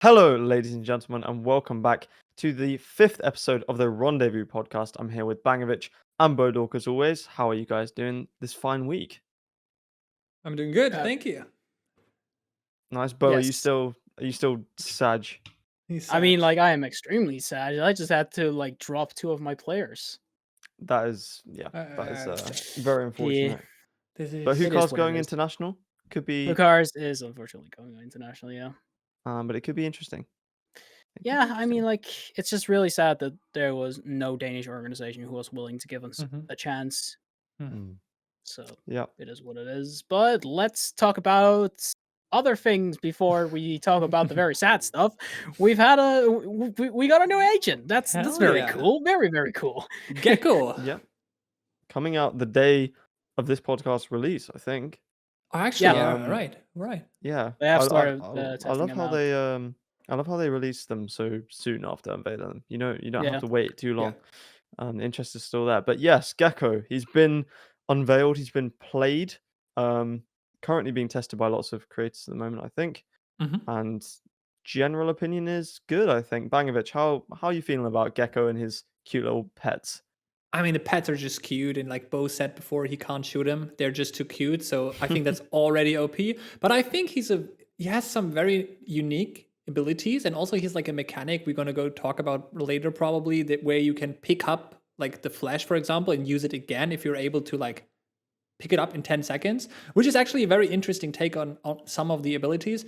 Hello, ladies and gentlemen, and welcome back to the 5th episode of the Rendezvous Podcast. I'm here with Bangovich and Bodork as always. How are you guys doing this fine week? I'm doing good, thank you. Nice, Bo. Yes. Are you still Sag? I mean, like, I am extremely sad. I just had to drop 2 of my players. That is very unfortunate. But Hukar's going international. Could be. Hukar's is unfortunately going international, yeah. But it could be interesting. Yeah, I mean, like, it's just really sad that there was no Danish organization who was willing to give us a chance. So yeah, it is what it is. But let's talk about other things before we talk about the very sad stuff. We got a new agent. That's very cool. Very, very cool. Gekko. Yeah. Coming out the day of this podcast release, I think. Actually, right. Yeah. They have started I love how I love how they release them so soon after unveiling them. You don't have to wait too long. The interest is still there. But yes, Gekko, he's been unveiled, he's been played. Currently being tested by lots of creators at the moment, I think. And general opinion is good, I think. Bangovich, how are you feeling about Gekko and his cute little pets? I mean, the pets are just cute, and like Bo said before, he can't shoot them. They're just too cute. So I think that's already OP. But I think he has some very unique abilities, and also he's like a mechanic we're gonna go talk about later, probably, that where you can pick up like the flash, for example, and use it again if you're able to like pick it up in 10 seconds, which is actually a very interesting take on some of the abilities.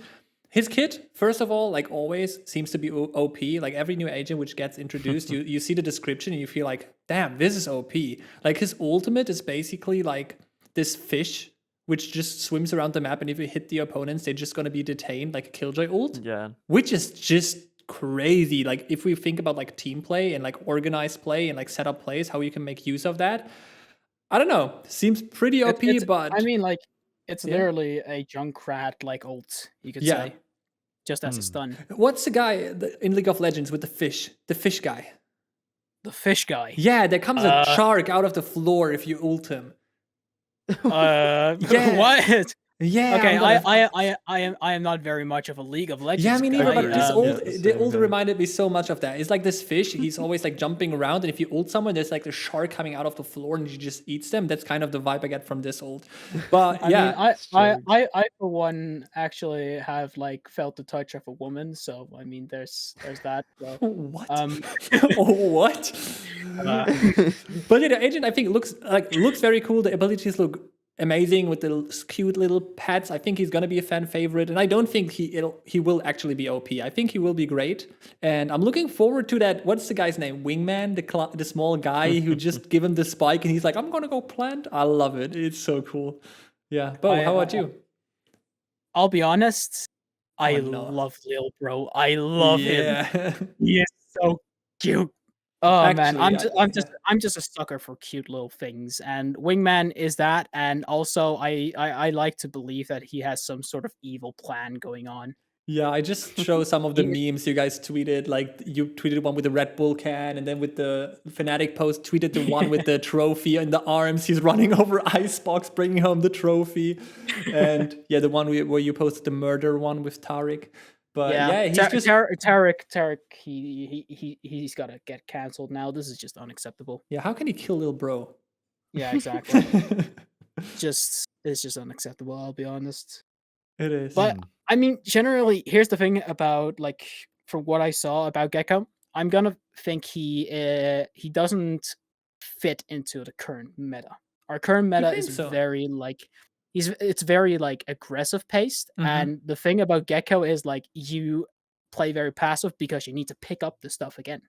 His kit, first of all, like always, seems to be OP. Like every new agent which gets introduced, you see the description and you feel like, damn, this is OP. Like his ultimate is basically like this fish which just swims around the map, and if you hit the opponents, they're just gonna be detained, like a Killjoy ult. Yeah. Which is just crazy. Like if we think about like team play and like organized play and like setup plays, how you can make use of that. I don't know. Seems pretty OP, but I mean, like, it's literally a Junkrat like ult, you could say. Just as a stun. What's the guy in League of Legends with the fish? The fish guy. The fish guy? Yeah, there comes a shark out of the floor if you ult him. What? Yeah. Okay, I am not very much of a League of Legends. Yeah, me neither. But this the ult same. reminded me so much of that. It's like this fish. He's always like jumping around, and if you ult someone, there's like the shark coming out of the floor, and he just eats them. That's kind of the vibe I get from this ult. But I for one actually have like felt the touch of a woman. So I mean, there's that. So, what? What? But yeah, the agent I think looks very cool. The abilities look amazing with the cute little pets. I think he's gonna be a fan favorite, and I don't think he will actually be OP. I think he will be great, and I'm looking forward to that. What's the guy's name? Wingman, the small guy who just give him the spike, and he's like, "I'm gonna go plant." I love it. It's so cool. Yeah, Bo, how about you? I'll be honest. I love Lil Bro. I love him. He is so cute. Oh actually, man, I'm just a sucker for cute little things, and Wingman is that. And also, I like to believe that he has some sort of evil plan going on. Yeah, I just show some of the memes you guys tweeted. Like you tweeted one with the Red Bull can, and then with the Fnatic post, tweeted the one with the trophy in the arms. He's running over Icebox, bringing home the trophy, and the one where you posted the murder one with Tariq. But he's just Tariq. He's got to get canceled now. This is just unacceptable. Yeah, how can he kill Lil Bro? Yeah, exactly. It's just unacceptable. I'll be honest. It is. But I mean, generally, here's the thing about like from what I saw about Gekko, I'm gonna think he doesn't fit into the current meta. Our current meta is very like. It's very like aggressive paced, and the thing about Gekko is like you play very passive because you need to pick up the stuff again.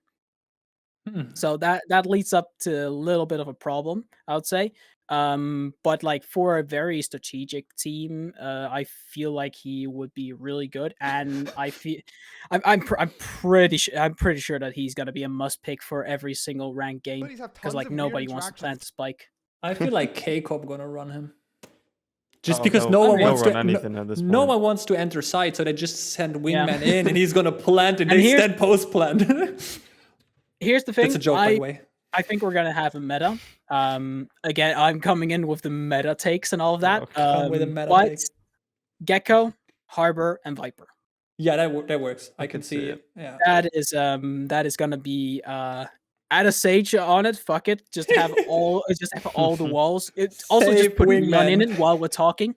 So that leads up to a little bit of a problem, I would say. But like for a very strategic team, I feel like he would be really good, and I'm pretty sure that he's gonna be a must pick for every single ranked game because like nobody wants to plant a spike. I feel like K-Corp gonna run him. Just because no one wants to enter site, so they just send Wingman in, and he's gonna plant, and they then post plant. Here's the thing. That's a joke, by the way. I think we're gonna have a meta. Again, I'm coming in with the meta takes and all of that. With a meta takes. Gekko, Harbor, and Viper. Yeah, that works. I can could see see. it. Yeah. That is gonna be add a sage on it. Fuck it. Just have all the walls. It also just Save put none in wingman. it while we're talking.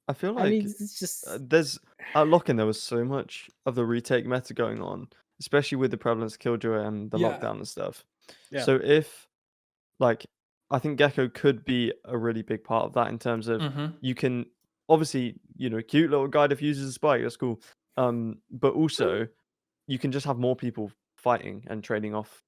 I feel I mean, like it's just there's at Lockin there was so much of the retake meta going on, especially with the prevalence of Killjoy and the Yeah. lockdown and stuff. Yeah. So if like I think Gekko could be a really big part of that in terms of you can obviously, cute little guy diffuses a spike, that's cool. But also you can just have more people fighting and trading off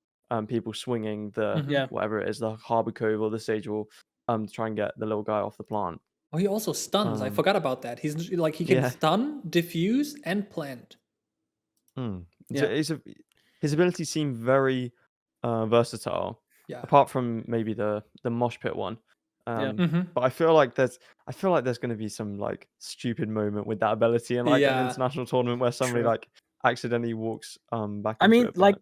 people swinging the Yeah. whatever it is, the Harbor Cove or the Sage Wall, to try and get the little guy off the plant. Oh, he also stuns. I forgot about that. He's like he can Yeah. stun, diffuse, and plant. Yeah. His abilities seem very versatile. Yeah. Apart from maybe the mosh pit one. Yeah. But I feel like there's going to be some like stupid moment with that ability in like an Yeah. international tournament where somebody True. like accidentally walks back I into mean, it. like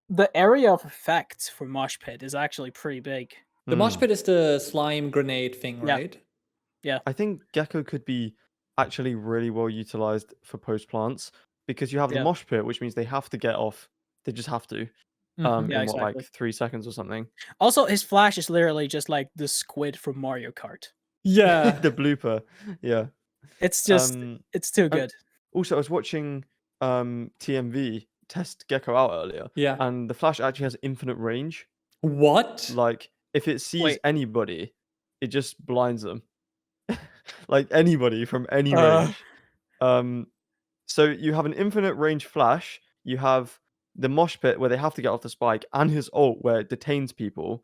the area of effect for mosh pit is actually pretty big. The mosh pit is the slime grenade thing, Yeah. right? Yeah. I think Gekko could be actually really well utilized for post plants because you have the Yeah. mosh pit, which means they have to get off. They just have to. Yeah, In what, exactly. like 3 seconds or something. Also, his flash is literally just like the squid from Mario Kart. Yeah. The blooper. Yeah. It's just it's too good. Also, I was watching TMV test Gekko out earlier. Yeah. And the flash actually has infinite range. What? Like if it sees Wait. anybody, it just blinds them. Like anybody from any range. So you have an infinite range flash, you have the mosh pit where they have to get off the spike, and his ult where it detains people.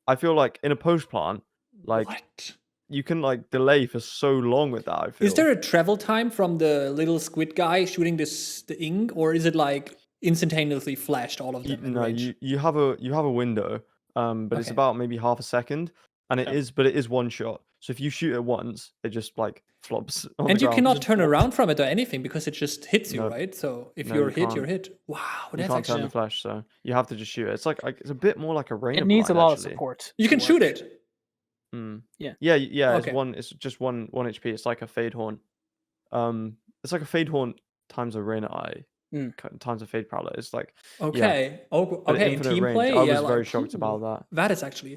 I feel like in a post plant, like What? you can like delay for so long with that. I feel. Is there a travel time from the little squid guy shooting the ink, or is it like instantaneously flashed all of them? No, you have a window, but it's Okay. about maybe half a second, and it is one shot. So if you shoot it once, it just like flops on And the you ground. cannot turn around from it or anything because it just hits you, No. right? So if No, you're you hit, can't. you're hit. Wow, You that's can't turn actually the flash, so you have to just shoot it. It's like it's a bit more like a rain. It needs a lot of actually. support. you can to shoot work. it. Yeah. Yeah. Okay. It's just one HP. It's like a fade horn. It's like a fade horn times a rain eye times a fade prowler. It's like Okay. Oh, but okay. In infinite team range. play, I yeah, was very like, shocked about that. That is actually.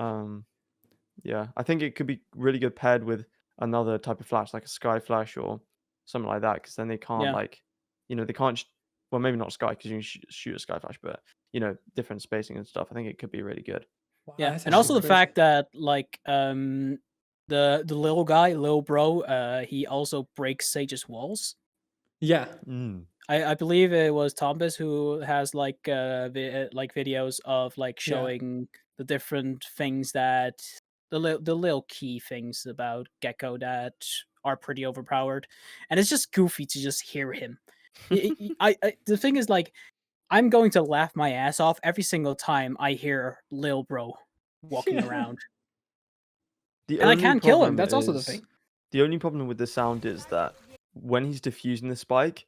Yeah, I think it could be really good paired with another type of flash, like a sky flash or something like that, because then they can't they can't. Well, maybe not sky because you can shoot a sky flash, but different spacing and stuff. I think it could be really good. Wow, Yeah, that's and also the actually crazy. fact that like the little guy, little bro, he also breaks Sage's walls. Yeah. I believe it was Tombus who has like videos of like showing the different things that the little key things about Gekko that are pretty overpowered, and it's just goofy to just hear him. The thing is, like, I'm going to laugh my ass off every single time I hear Lil Bro walking around. And I can't kill him. That's also the thing. The only problem with the sound is that when he's diffusing the spike,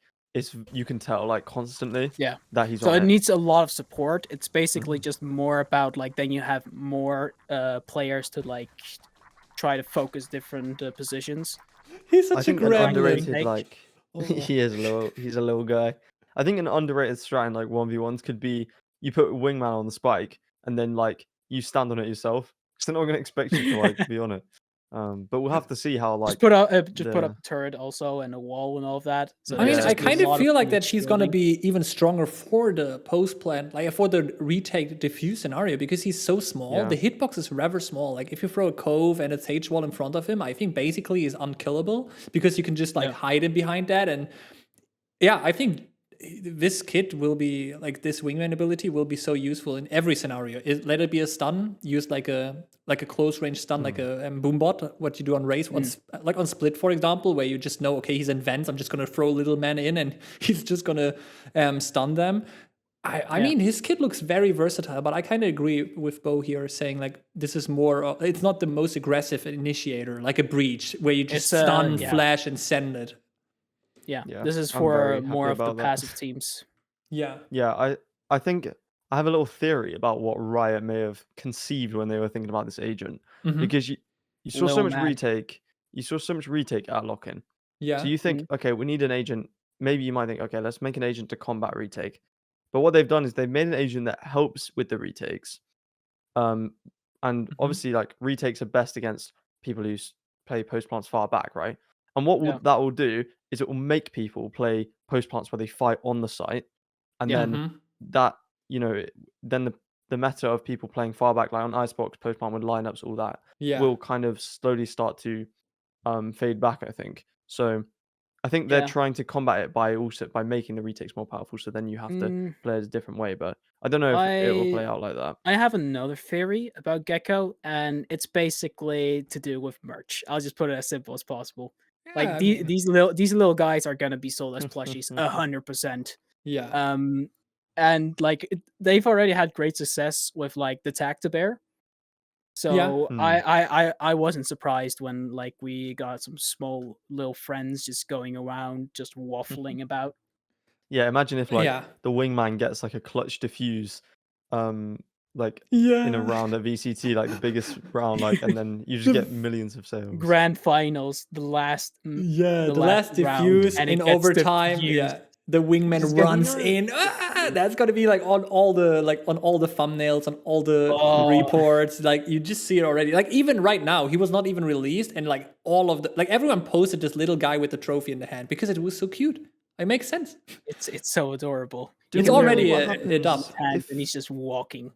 you can tell like constantly that he's so on it needs a lot of support. It's basically just more about like then you have more players to like try to focus different positions. He's such I think a an gremlin. underrated like he's a little guy. I think an underrated strat in like 1v1s could be you put wingman on the spike and then like you stand on it yourself because they're not going to expect you to like be on it. But we'll have to see how like put up a turret also and a wall and all of that. So I mean, there's I just a kind lot of feel like that damage he's gonna building. be even stronger for the post plant, like for the retake diffuse scenario, because he's so small. Yeah. The hitbox is rather small. Like if you throw a cove and a sage wall in front of him, I think basically he's unkillable because you can just like hide him behind that. And yeah, I think this kit will be like this wingman ability will be so useful in every scenario. Let it be a stun, used like a close range stun, like a boom bot, what you do on race, like on split, for example, where you just know, okay, he's in vents, I'm just gonna throw little man in and he's just gonna stun them. I mean, his kit looks very versatile, but I kind of agree with Bo here saying like this is more, it's not the most aggressive initiator, like a breach where you just stun, flash, and send it. Yeah, this is for more of the passive teams. Yeah. Yeah, I think I have a little theory about what Riot may have conceived when they were thinking about this agent. Because you saw so much retake. You saw so much retake at lock-in. Yeah. So you think, okay, we need an agent maybe you might think, okay, let's make an agent to combat retake. But what they've done is they've made an agent that helps with the retakes. And obviously, like, retakes are best against people who play post plants far back, right? And what that will do is it will make people play post plants where they fight on the site, and then that, then the meta of people playing far back, like on Icebox, post plant with lineups, all that, will kind of slowly start to fade back, I think. So I think they're trying to combat it by making the retakes more powerful. So then you have to play it a different way. But I don't know if it will play out like that. I have another theory about Gekko, and it's basically to do with merch. I'll just put it as simple as possible. Like these little guys are gonna be sold as plushies, 100%. Yeah. And like they've already had great success with like the tag to bear. So I wasn't surprised when like we got some small little friends just going around just waffling about. Yeah, imagine if like the wingman gets like a clutch diffuse, like in a round at VCT, like the biggest round, like, and then you just get millions of sales. Grand finals, the last diffuse in overtime. Diffused. Yeah, the wingman runs in. That's gonna be like on all the thumbnails, on all the reports. Like you just see it already. Like even right now, he was not even released, and like all of the everyone posted this little guy with the trophy in the hand because it was so cute. It makes sense. It's so adorable. It's already a dub. And he's just walking.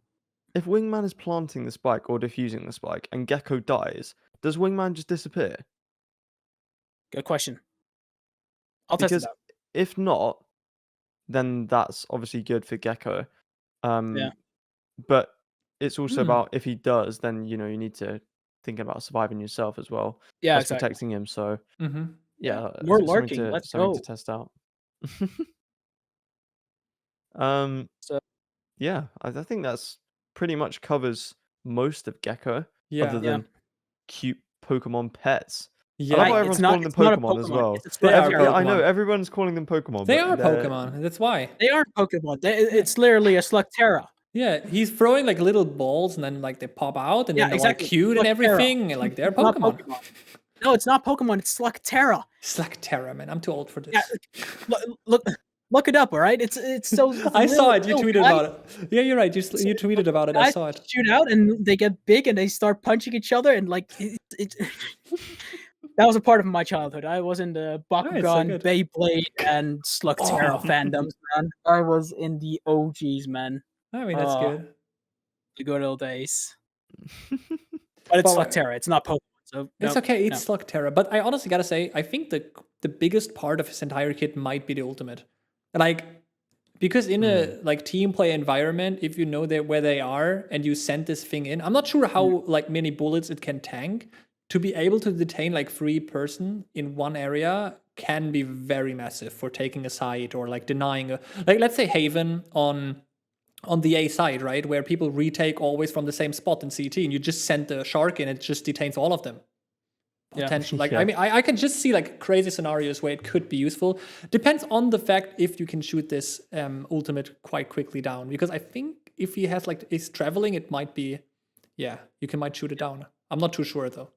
If Wingman is planting the spike or defusing the spike and Gekko dies, does Wingman just disappear? Good question. I'll test it out. If not, then that's obviously good for Gekko. But it's also about if he does, then you need to think about surviving yourself as well. Yeah, exactly. Protecting him. So more lurking. Let's go. To test out. I think that's pretty much covers most of Gekko, other than cute Pokemon pets. Yeah, I love how everyone's calling them Pokemon as well. I know everyone's calling them Pokemon. They are Pokemon. That's why they are Pokemon. It's literally a Slugterra. Yeah, he's throwing like little balls, and then like they pop out, and then they're like cute and everything, and like they're Pokemon. No, it's not Pokemon. It's Slugterra. Slugterra, man. I'm too old for this. Yeah, look it up, all right? It's so. I saw it. You tweeted about it. Yeah, you're right. You tweeted about it. I saw it. Shoot out, and they get big, and they start punching each other, and like that was a part of my childhood. I was in the Bakugan, Beyblade, and Slugterra fandoms, man. I was in the OGs, man. I mean, that's good. The good old days. But it's Slugterra. It's not Pokemon. So it's okay. It's Slugterra. But I honestly gotta say, I think the biggest part of his entire kit might be the ultimate. Like, because in a like team play environment, if you know where they are and you send this thing in, I'm not sure how like many bullets it can tank. To be able to detain like 3 person in one area can be very massive for taking a side or like denying like let's say Haven on the A side, right, where people retake always from the same spot in CT, and you just send the shark in, it just detains all of them. Potential. Like, I mean, I can just see like crazy scenarios where it could be useful. Depends on the fact if you can shoot this ultimate quite quickly down, because I think if he has like is traveling, it might be, you might shoot it down. I'm not too sure though.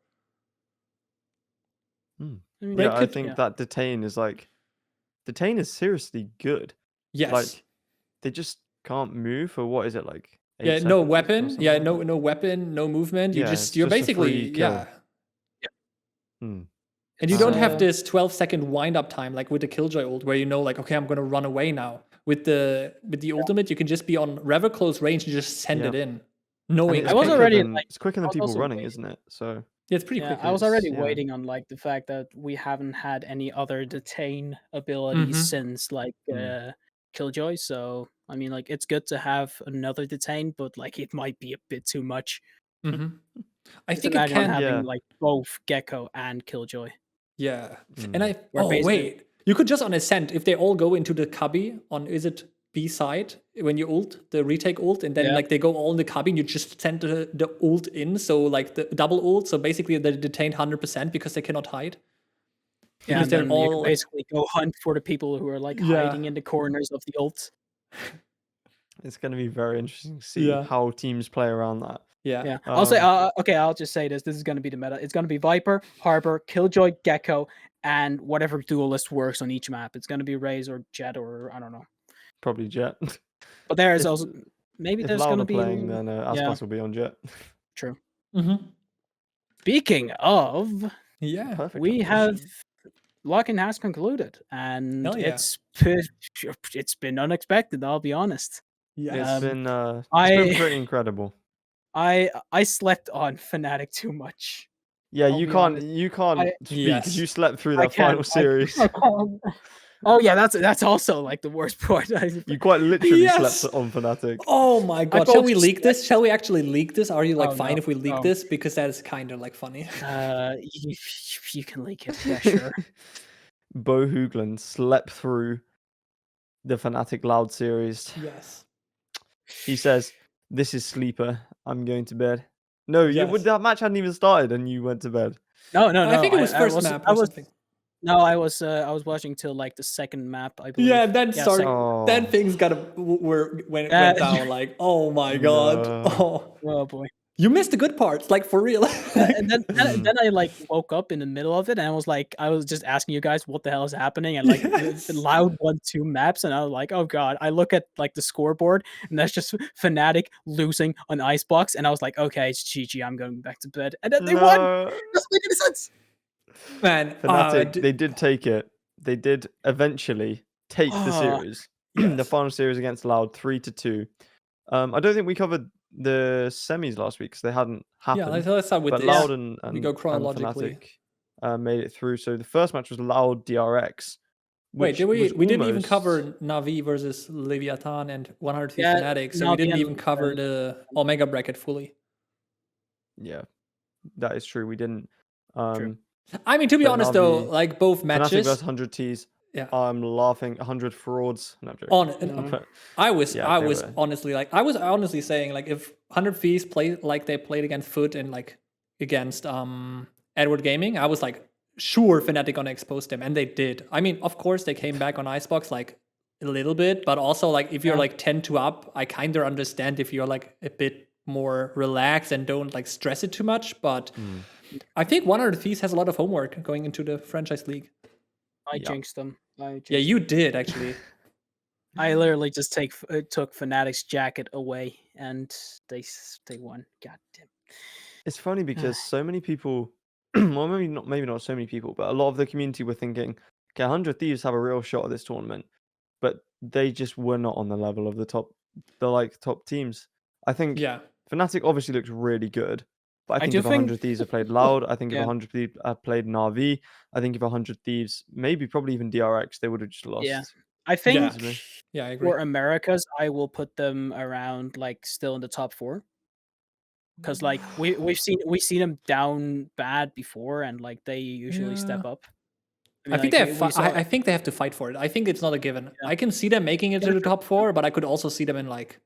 I think that detain is seriously good. Yes. Like they just can't move for what is it like? No weapon. Yeah, no weapon, no movement. You're basically And you don't have this 12-second wind-up time like with the Killjoy ult, where you know, like, okay, I'm gonna run away now. With the ultimate, you can just be on rather close range and just send it in, knowing. It's quicker than people running, isn't it? So it's pretty quick. I was already waiting on like the fact that we haven't had any other detain abilities since like Killjoy. So I mean, like, it's good to have another detain, but like it might be a bit too much. I think it can having like both Gekko and Killjoy. Yeah, and wait, you could just on Ascent, if they all go into the cubby on, is it B side when you ult the retake ult, and then like they go all in the cubby, and you just send the ult in, so like the double ult, so basically they're detained 100% because they cannot hide. Yeah, and then you can basically go hunt for the people who are like hiding in the corners of the ult. It's going to be very interesting to see how teams play around that. Yeah. I'll say, I'll just say this. This is going to be the meta. It's going to be Viper, Harbor, Killjoy, Gekko, and whatever duelist works on each map. It's going to be Raze or Jet or I don't know. Probably Jet. But there is If- also maybe If there's going Loud to are be playing, then Aspas will be on Jet. True. Mm-hmm. Speaking of, Yeah. Perfect. we transition. have Locking has concluded, and Hell yeah. it's been unexpected. I'll be honest. Yes. It's been I pretty incredible. I slept on Fnatic too much. Yeah, I'll you be can't honest. you can't I- speak Yes. because you slept through I that final can't- series. I can't. Oh yeah, that's also like the worst part. You quite literally Yes. slept on Fnatic. Oh my god. both Shall we just leak this? Shall we actually leak this? Are you like Oh, fine no. if we leak No. this? Because that is kind of like funny. You can leak it. Yeah, sure. Bo Hoogland slept through the Fnatic Loud series. Yes. He says, "This is sleeper. I'm going to bed." No, Yes. that match hadn't even started, and you went to bed. No. I think it was first map or something. No, I was watching till like the second map, I believe. Yeah, then started. Oh. Then things went down. Like, oh my god. No. Oh, Oh boy. you missed the good parts. Like for real. And then I like woke up in the middle of it and I was just asking you guys what the hell is happening, and like Yes. Loud won 2 maps, and I was like, oh god. I look at like the scoreboard and that's just Fnatic losing on Icebox, and I was like, okay, it's GG, I'm going back to bed. And then they won. No. Doesn't make any sense. Man, Fnatic, they did take it. They did eventually take the series. The yes. final series against Loud 3-2. I don't think we covered the semis last week because they hadn't Yeah, happened. let's start with But this. Loud and We go and chronologically. Fnatic made it through. So the first match was Loud DRX. Wait, which did we? was We didn't even almost- cover Navi versus Leviathan and 100 Feet Yeah, Fnatic, so we didn't Navi even and- cover the Omega bracket fully. Yeah, that is true. We didn't. I mean, to be But honest, though, Navi- like both Fnatic matches, versus 100 Ts. yeah. I'm laughing. 100 frauds. No, I'm joking. On, But I was Yeah, they were. honestly like I was honestly saying like if 100 Thieves play like they played against Foot and like against Edward Gaming, I was like sure Fnatic gonna expose them, and they did. I mean, of course they came back on Icebox like a little bit, but also like if you're Yeah. like 10-2 up, I kind of understand if you're like a bit more relaxed and don't like stress it too much. But I think 100 Thieves has a lot of homework going into the franchise league. I Yeah. jinxed them. Yeah, you did actually. I literally just took Fnatic's jacket away, and they won. God damn. It's funny because so many people, well, maybe not so many people, but a lot of the community were thinking, okay, 100 Thieves have a real shot at this tournament, but they just were not on the level of the top teams. I think Yeah. Fnatic obviously looks really good, but I think do if 100 Thieves had played Loud, I think if Yeah. 100 Thieves had played Na'Vi, I think if 100 Thieves, probably even DRX, they would have just lost. Yeah. I think easily. Yeah, I agree. for Americas, I will put them around like still in the top 4. Because like we've seen them down bad before, and like they usually step up. I think they have. I think they have to fight for it. I think it's not a given. I can see them making it to the top 4, but I could also see them in like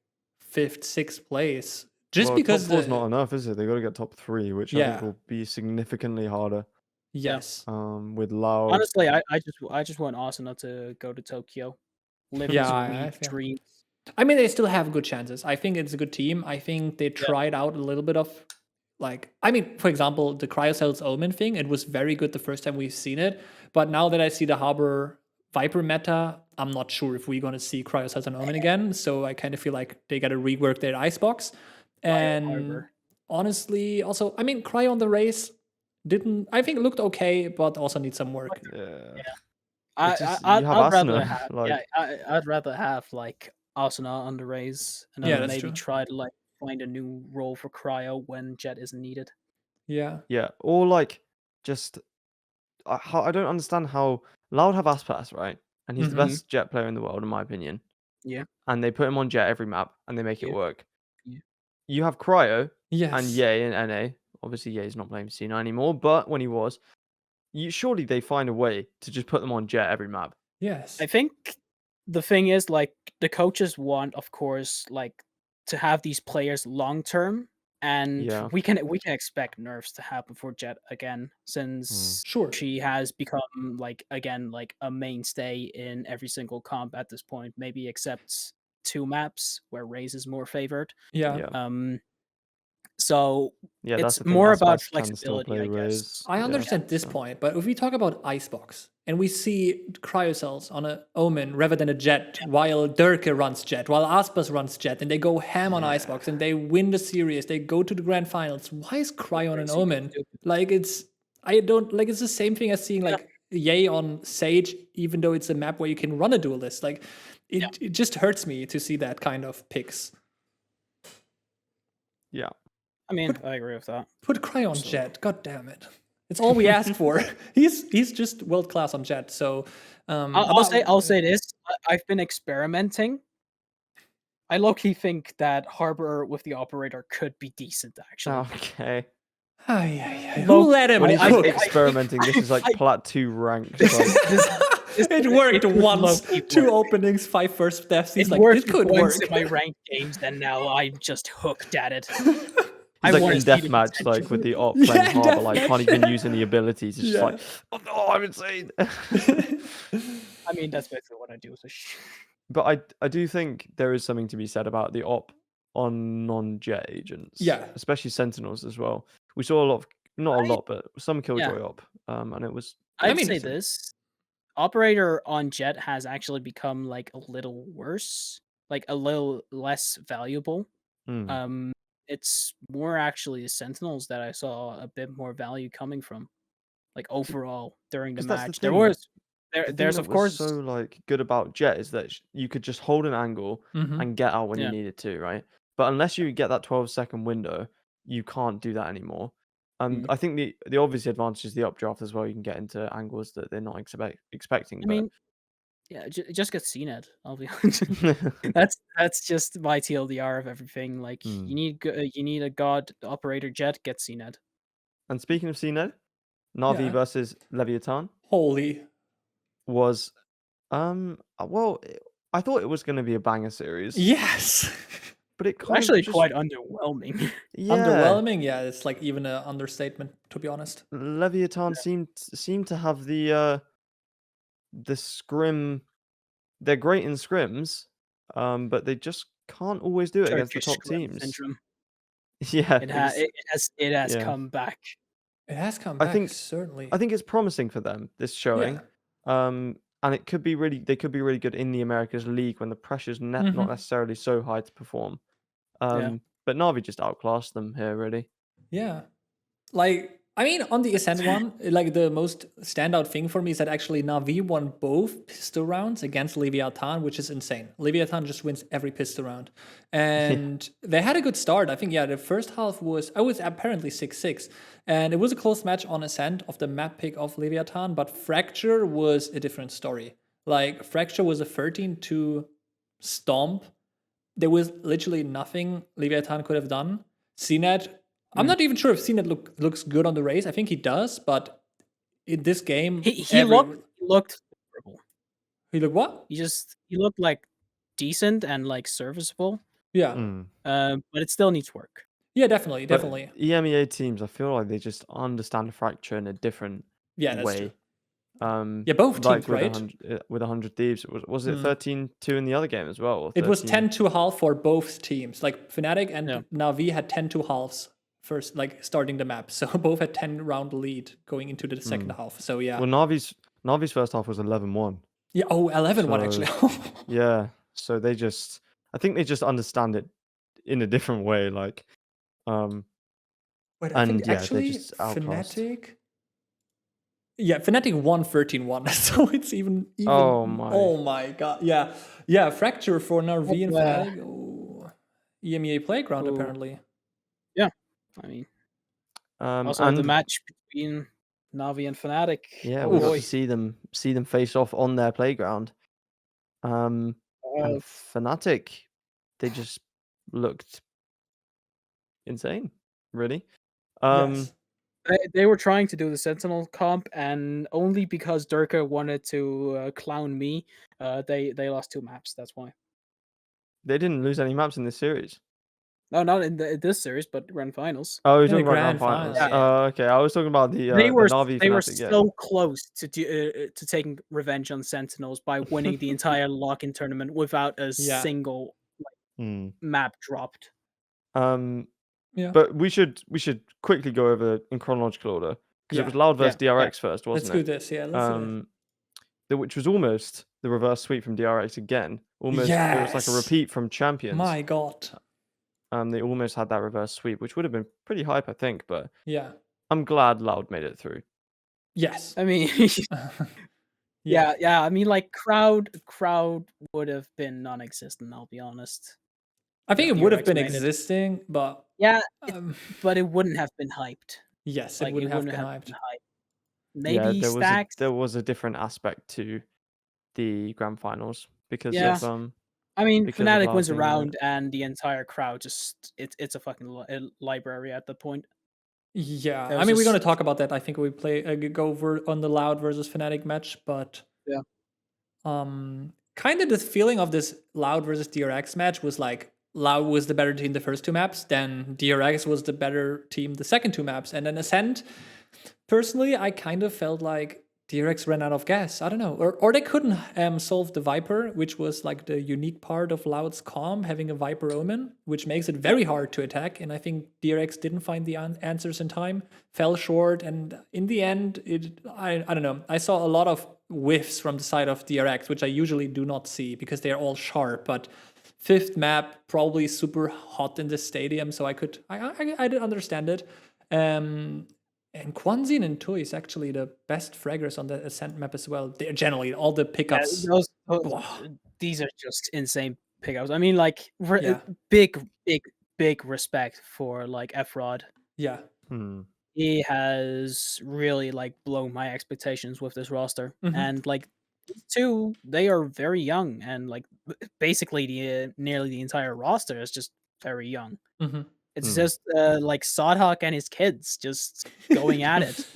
5th, 6th place, just Well, because top 4's not enough, is it? They got to get top 3, which I Yeah. think will be significantly harder. Yes. With Loud. Honestly, I just want Asuna to go to Tokyo, live Yeah, his yeah. dreams. I mean, they still have good chances. I think it's a good team. I think they tried out a little bit of, like, I mean, for example, the Cryocells Omen thing, it was very good the first time we've seen it. But now that I see the Harbor Viper meta, I'm not sure if we're going to see Cryocells and Omen again. So I kind of feel like they got to rework their Icebox. And Harbor. honestly, also, I mean, Cryo on the race I think it looked okay, but also needs some work. Yeah. I'd have rather Asuna, have like- I'd rather have like Asuna on the raise, and then Yeah, that's maybe true. try to like find a new role for Cryo when Jet isn't needed. Yeah. Yeah, or like just I don't understand how Loud have Aspas, right? And he's the Mhm. best Jet player in the world, in my opinion. Yeah. And they put him on Jet every map, and they make it Yeah. work. Yeah. You have Cryo Yes. and Ye in NA. Obviously, Ye's not playing for C9 anymore, but when he was, surely they find a way to just put them on Jet every map. Yes. I think the thing is like the coaches want, of course, like to have these players long term, and Yeah. we can expect nerfs to happen for Jet again, since Sure. she has become like again like a mainstay in every single comp at this point, maybe except 2 maps where Raze is more favored. Yeah. Yeah. So Yeah, that's it's the thing. more about Aspas can still flexibility, play I guess. Raze. I Yeah, understand this so. point, but if we talk about Icebox and we see Cryocells on a Omen rather than a Jet, while Durka runs Jet, while Aspas runs Jet, and they go ham on Icebox and they win the series, they go to the grand finals. Why is Cryo on an Omen? Like it's the same thing as seeing like Yay on Sage, even though it's a map where you can run a duelist. Like it just hurts me to see that kind of picks. Yeah. I mean, I agree with that. Put Cryo on Jet. God damn it. It's all we ask for. He's just world class on Jet. So I'll say this. I've been experimenting. I low-key think that Harbor with the operator could be decent, actually. Okay. Who let him? When you say cook? experimenting, this is like plat 2 ranked. It worked once. 2 openings, 5 first deaths. He's it like, worked this could once work. in my ranked games, and now I'm just hooked at it. He's like in deathmatch, like with the op playing Harbor, like can't even use any abilities. It's just like, oh no, I'm insane. I mean, that's basically what I do. So But I do think there is something to be said about the op on non-jet agents. Yeah. Especially Sentinels as well. We saw a lot of, not a lot, but some Killjoy op. And it was... I'd say this. Operator on Jet has actually become like a little worse. Like a little less valuable. It's more actually the Sentinels that I saw a bit more value coming from. Like overall during the match. There's of course so like good about Jet is that you could just hold an angle and get out when you needed to, right? But unless you get that 12-second window, you can't do that anymore. I think the obvious advantage is the updraft as well. You can get into angles that they're not expecting. I mean, yeah, just get CNED. I'll be honest. that's just my TLDR of everything. Like you need a god operator Jet, get CNED. And speaking of CNED, Na'Vi versus Leviathan. Holy. Was well, I thought it was going to be a banger series. Yes. But it kind actually quite underwhelming. Yeah. Underwhelming, yeah, it's like even an understatement, to be honest. Leviathan seemed to have the scrim. They're great in scrims, but they just can't always do it against the top teams. Syndrome. Yeah, it has come back. It has come back, certainly. I think it's promising for them, this showing. And it could be they could be really good in the Americas League when the pressure's not necessarily so high to perform. But Na'Vi just outclassed them here, really. Yeah. Like, I mean, on the Ascent one, like the most standout thing for me is that actually Na'Vi won both pistol rounds against Leviathan, which is insane. Leviathan just wins every pistol round. And they had a good start. I think, the first half was apparently 6-6. And it was a close match on Ascent of the map pick of Leviathan, but Fracture was a different story. Like, Fracture was a 13-2 stomp. There was literally nothing Leviathan could have done. CNED, I'm not even sure if CNED looks good on the race. I think he does, but in this game, he looked terrible. He looked what? He looked like decent and like serviceable. Yeah. But it still needs work. Yeah, definitely. But EMEA teams, I feel like they just understand Fracture in a different way. True. Both teams, right? With 100 Thieves, was it 13-2 in the other game as well? It was 10-2 half for both teams. Like Fnatic and Na'Vi had 10-2 halves first, like starting the map. So both had 10-round lead going into the second half. So yeah. Well, Na'Vi's first half was 11-1. Yeah. Oh, 11-1 actually. Yeah. So I think they just understand it in a different way. Like, Wait, I think actually they just outclassed. Fnatic. Yeah, Fnatic won 13-1, so it's even. Oh my god! Yeah. Fracture for Na'Vi and Fnatic. Oh, EMEA Playground apparently. Yeah, I mean, also the match between Na'Vi and Fnatic. Yeah, we got to see them face off on their playground. And Fnatic, they just looked insane, really. Yes. They were trying to do the Sentinel comp, and only because Durka wanted to clown me, they lost 2 maps. That's why. They didn't lose any maps in this series. No, not in this series, but grand finals. Oh, you're talking about grand finals. Okay. I was talking about the Na'Vi. They were so close to taking revenge on Sentinels by winning the entire lock-in tournament without a single map dropped. Yeah. But we should quickly go over in chronological order because it was Loud versus DRX first, wasn't it? Let's do this. Yeah, let's do it. Which was almost the reverse sweep from DRX again. Almost, it was like a repeat from Champions. My God. They almost had that reverse sweep, which would have been pretty hype, I think. But yeah, I'm glad Loud made it through. Yes. I mean, yeah. I mean, like crowd would have been non-existent. I'll be honest. I think it would have been existing, but but it wouldn't have been hyped. Yes, like, it wouldn't have been hyped. Maybe Stacks. There was a different aspect to the grand finals because of I mean, Fnatic wins around, and the entire crowd just it's a fucking library at that point. Yeah, I mean, we're gonna talk about that. I think we go over on the Loud versus Fnatic match, but kind of the feeling of this Loud versus DRX match was like Loud was the better team the first two maps, then DRX was the better team the second two maps, and then Ascent. Personally, I kind of felt like DRX ran out of gas. I don't know, or they couldn't solve the Viper, which was like the unique part of Loud's comp, having a Viper Omen, which makes it very hard to attack. And I think DRX didn't find the answers in time, fell short, and in the end, I don't know. I saw a lot of whiffs from the side of DRX, which I usually do not see because they are all sharp, but. Fifth map, probably super hot in this stadium, so I did understand it. And Quanzin and Tui is actually the best fraggers on the Ascent map as well. They're generally all the pickups. These are just insane pickups. I mean, like big respect for like F-Rod. Yeah. He has really like blown my expectations with this roster, and like. Two, they are very young, and like basically nearly the entire roster is just very young. It's just like Sodhawk and his kids just going at it.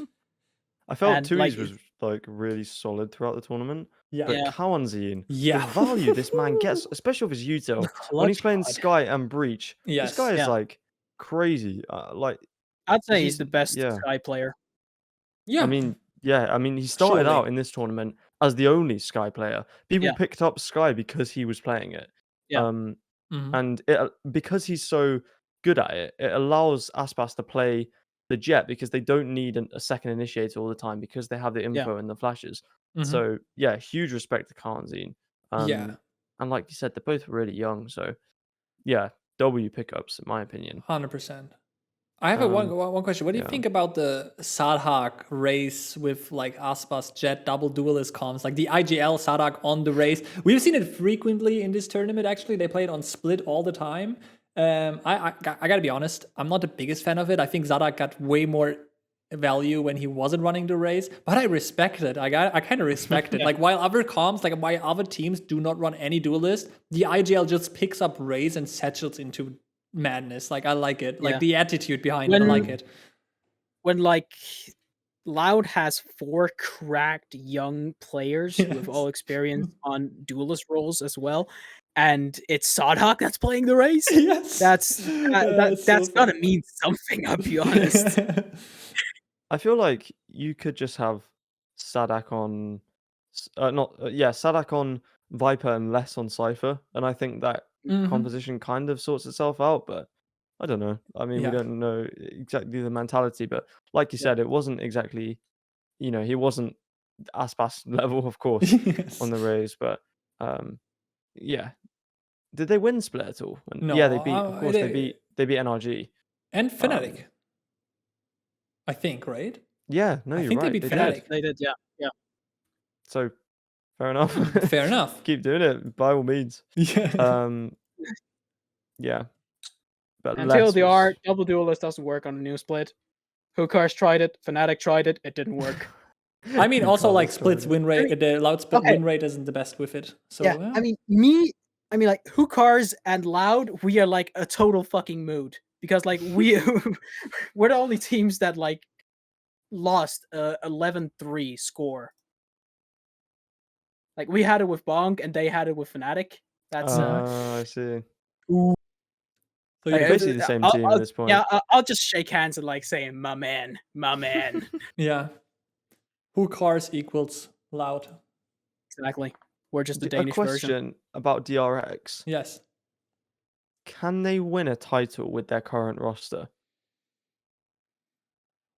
I felt Tui's was like really solid throughout the tournament. Yeah, but Quanzin, the value this man gets, especially with his util when he's playing Sky and Breach. This guy is like crazy. Like I'd say he's the best Sky player. Yeah, I mean, he started out in this tournament as the only Sky player. People picked up Sky because he was playing it. And because he's so good at it, it allows Aspas to play the Jet because they don't need a second initiator all the time because they have the info and the flashes. So huge respect to Quanzin. And like you said, they're both really young. So W pickups in my opinion. 100%. I have one question. What do you think about the Sadhak race with like Aspas, Jet, double duelist comms, like the IGL Sadhak on the race? We've seen it frequently in this tournament. Actually, they play it on split all the time. I gotta be honest, I'm not the biggest fan of it. I think Sadhak got way more value when he wasn't running the race, but I respect it. I kind of respect it. Like while other comms, like while other teams do not run any duelist, the IGL just picks up race and settles into madness. Like I like it. Like the attitude behind it, I like it. When like Loud has 4 cracked young players who have all experience on duelist roles as well, and it's Sadhak that's playing the race. That's gonna mean something, I'll be honest. I feel like you could just have Sadhak on Sadhak on Viper and less on Cypher, and I think that composition kind of sorts itself out, but I don't know. I mean, we don't know exactly the mentality, but like you said, it wasn't exactly, he wasn't Aspas level, of course, on the raise, but did they win split at all? No, they beat. Of course, they beat NRG and Fnatic. I think, right? Yeah, no, you're right. They beat Fnatic. They did, yeah. So fair enough. Fair enough. Keep doing it by all means. But until the art double duelist doesn't work on a new split. Hookars tried it, Fnatic tried it didn't work. I mean, also like splits win rate, the Loud split win rate isn't the best with it. So I mean, like Hookars and Loud, we are like a total fucking mood because like we're the only teams that like lost 11-3 score. Like we had it with Bonk and they had it with Fnatic. That's I see. So you're basically the same team at this point. Yeah, I'll just shake hands and like saying, my man. Yeah. Hookars equals Loud. Exactly. We're just the Danish version. A question about DRX. Yes. can they win a title with their current roster?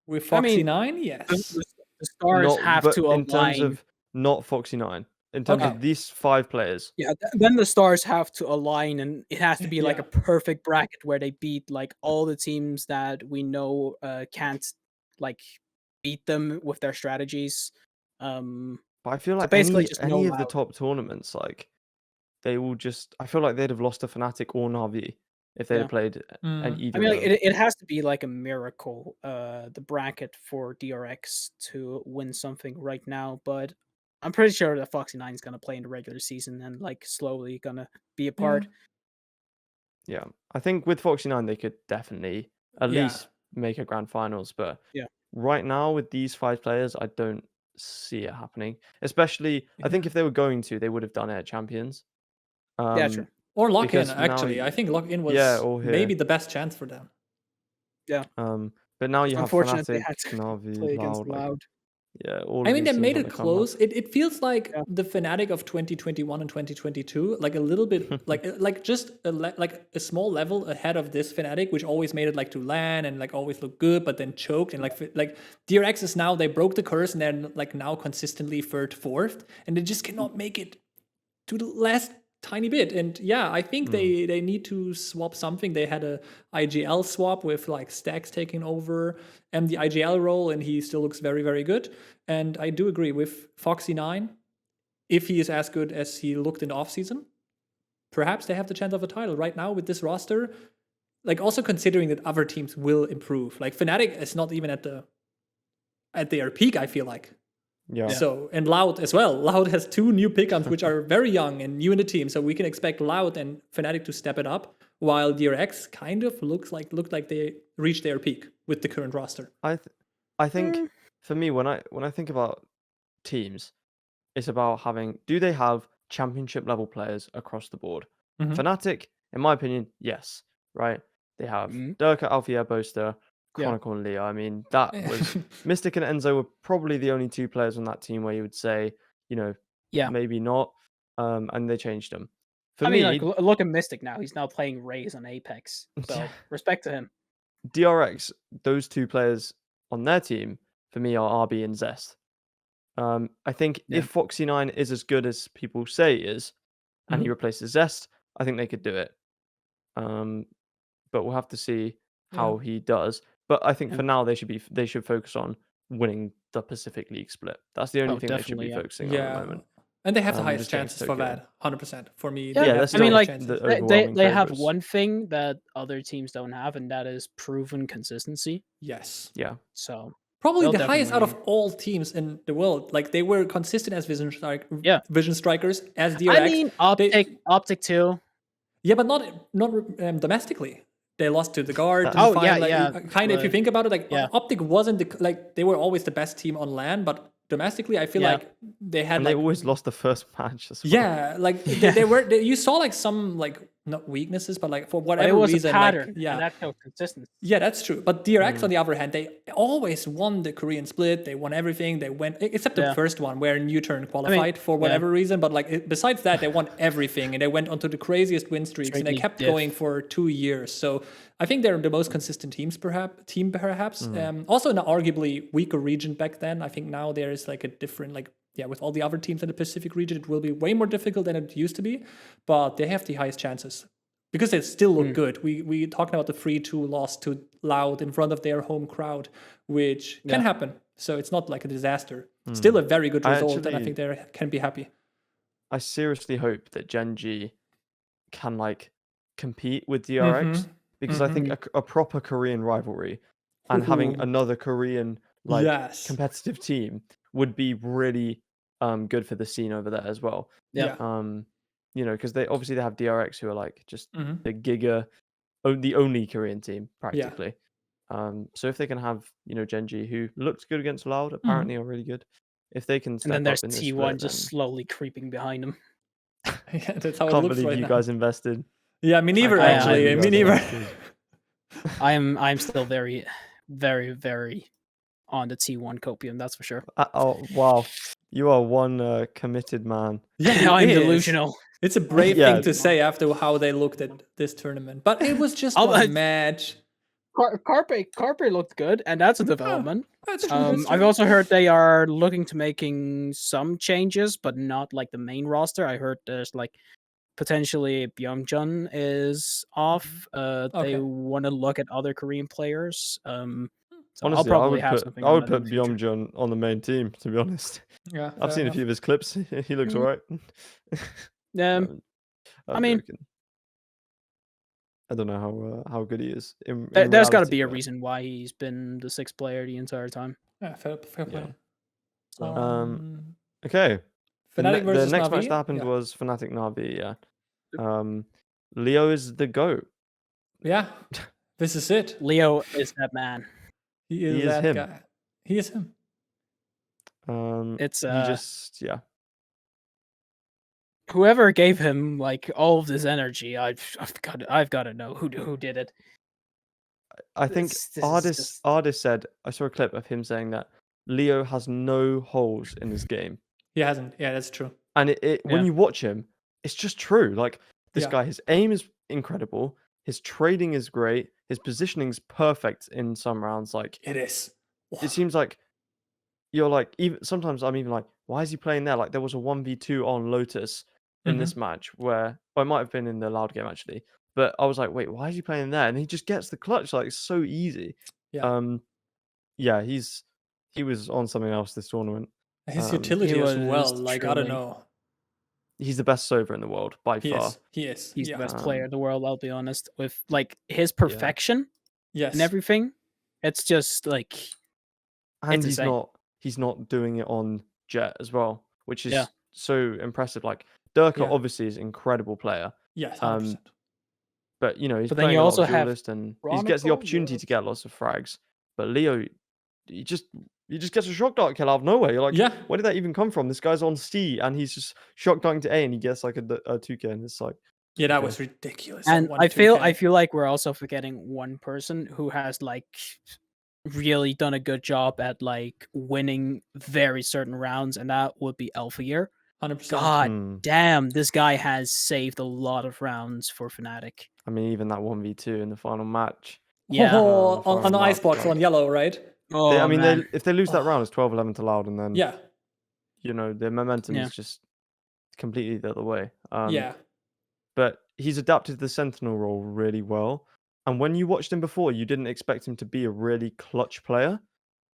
With Foxy9, the, yes. the stars have But to in terms align. of not Foxy9, in terms of these 5 players. Yeah, then the stars have to align, and it has to be like a perfect bracket where they beat like all the teams that we know can't like beat them with their strategies. But I feel like basically just any no of the out. top tournaments, like they will just. I feel like they'd have lost to Fnatic or Na'Vi if they'd have played an either. I mean, of like, them. it has to be like a miracle, the bracket for DRX to win something right now. But I'm pretty sure that Foxy9 is gonna play in the regular season and like slowly gonna be a part. Yeah, I think with Foxy9 they could definitely at least make a grand finals. But right now with these 5 players, I don't see it happening. Especially, I think if they were going to, they would have done it at Champions. True. Or Lock-in, because actually. I think Lock-in was or maybe the best chance for them. Yeah. But now you have Unfortunately, they Fnatic, had to Na'Vi, play against Loud. Loud. All I of mean, these they teams made on it the come up. close. It feels like the Fnatic of 2021 and 2022, like a little bit, like just like a small level ahead of this Fnatic, which always made it like to LAN and like always look good, but then choked. And like DRX is now, they broke the curse and they're like now consistently third, fourth, and they just cannot make it to the last tiny bit. And yeah, I think they need to swap something. They had a IGL swap with like Stacks taking over and the IGL role, and he still looks very, very good. And I do agree with Foxy9. If he is as good as he looked in the offseason, perhaps they have the chance of a title right now with this roster. Like also considering that other teams will improve. Like Fnatic is not even at their peak, I feel like. Yeah. So, and Loud as well. Loud has 2 new pickups, which are very young and new in the team. So we can expect Loud and Fnatic to step it up, while DRX kind of looked like they reached their peak with the current roster. I think for me, when I think about teams, it's about do they have championship level players across the board? Fnatic, in my opinion, yes. Right? They have Durka, Alfie, Boaster, Chronicle and Leo. I mean, that was Mystic and Enzo were probably the only 2 players on that team where you would say, maybe not. And they changed them. I mean, like, look at Mystic now. He's now playing Raze on Apex. So respect to him. DRX, those 2 players on their team for me are RB and Zest. I think if Foxy9 is as good as people say he is, and he replaces Zest, I think they could do it. But we'll have to see how he does. But I think for now they should focus on winning the Pacific League split. That's the only thing they should be focusing on at the moment. And they have the highest chances for that, 100% for me. I mean, like they have one thing that other teams don't have, and that is proven consistency. Yes. Yeah. So probably the highest out of all teams in the world. Like they were consistent as Vision Strikers, as DRX. I mean, Optic too. Yeah, but not domestically. They lost to the Guard. Kind of, if you think about it, like Optic wasn't they were always the best team on LAN, but domestically, I feel like they had. And they always lost the first match as well. Yeah, like they were. You saw like some like not weaknesses, but like for whatever it was reason, a pattern. Like, and that showed consistency. Yeah, that's true. But DRX, on the other hand, they always won the Korean split. They won everything. They went except the first one where Newturn qualified for whatever reason. But like besides that, they won everything, and they went onto the craziest win streaks, and they kept going for 2 years. So I think they're the most consistent team, perhaps. Also, in an arguably weaker region back then. I think now there is like a different with all the other teams in the Pacific region, it will be way more difficult than it used to be. But they have the highest chances. Because they still look good. We talking about the 3-2 loss to Loud in front of their home crowd, which can happen. So it's not like a disaster. Still a very good result, and I think they can be happy. I seriously hope that Gen.G can like compete with DRX because I think a proper Korean rivalry and having another Korean competitive team would be really good for the scene over there as well. Because they have DRX who are like just the the only Korean team practically. So if they can have Gen.G who looked good against Loud, apparently are really good. If they can step and then there's up in T1 split, just slowly creeping behind them. That's how it can't looks believe right you now. guys invested. Yeah, me neither actually. Me neither. I'm still very, very, very on the T1 copium. That's for sure. Oh wow, you are one committed man. Yeah, I'm delusional. It's a brave thing to say after how they looked at this tournament, but it was just one match. Carpe looked good, and that's a development. That's true. I've also heard they are looking to making some changes, but not like the main roster. I heard there's like potentially Byungjun is off. They want to look at other Korean players. So honestly, I'll probably have something. I would put Byungjun on the main team, to be honest. Yeah, I've seen a few of his clips. He looks alright. I mean, I don't know how good he is. There's got to be a reason why he's been the 6th player the entire time. Yeah, fair play. Okay. Fnatic the versus next Na'Vi? match that happened was Fnatic Na'Vi. Leo is the GOAT. Yeah, this is it. Leo is that man. He is that him. guy. He is him. It's whoever gave him like all of this energy. I've got to know who did it. I think Ardis said, I saw a clip of him saying that Leo has no holes in his game. He hasn't. Yeah, that's true. And when you watch him, it's just true. Like this guy, his aim is incredible. His trading is great. His positioning's perfect in some rounds. Like it is. It seems like you're like, even sometimes I'm even like, why is he playing there? Like there was a 1v2 on Lotus in this match where it might have been in the loud game actually. But I was like, wait, why is he playing there? And he just gets the clutch. Like it's so easy. Yeah. He was on something else this tournament. His utility as well. Like I don't know. He's the best Sova in the world by far. He is. He's the best player in the world. I'll be honest. With like his perfection, and everything, it's just like. And he's not doing it on Jet as well, which is so impressive. Like Durka obviously is an incredible player. Yeah, 100%. But he's but playing then you also have duelist and he gets the opportunity to get lots of frags. But Leo, he just gets a shock dart kill out of nowhere. You're like, where did that even come from? This guy's on C and he's just shock darting to A and he gets like a 2K and it's like, that was ridiculous. And I feel like we're also forgetting one person who has like really done a good job at like winning very certain rounds, and that would be Alphayear. 100%. God damn, this guy has saved a lot of rounds for Fnatic. I mean, even that 1v2 in the final match. Yeah. On the icebox on yellow, right? If they lose that round, it's 12-11 to loud, and then their momentum is just completely the other way. But he's adapted to the Sentinel role really well. And when you watched him before, you didn't expect him to be a really clutch player,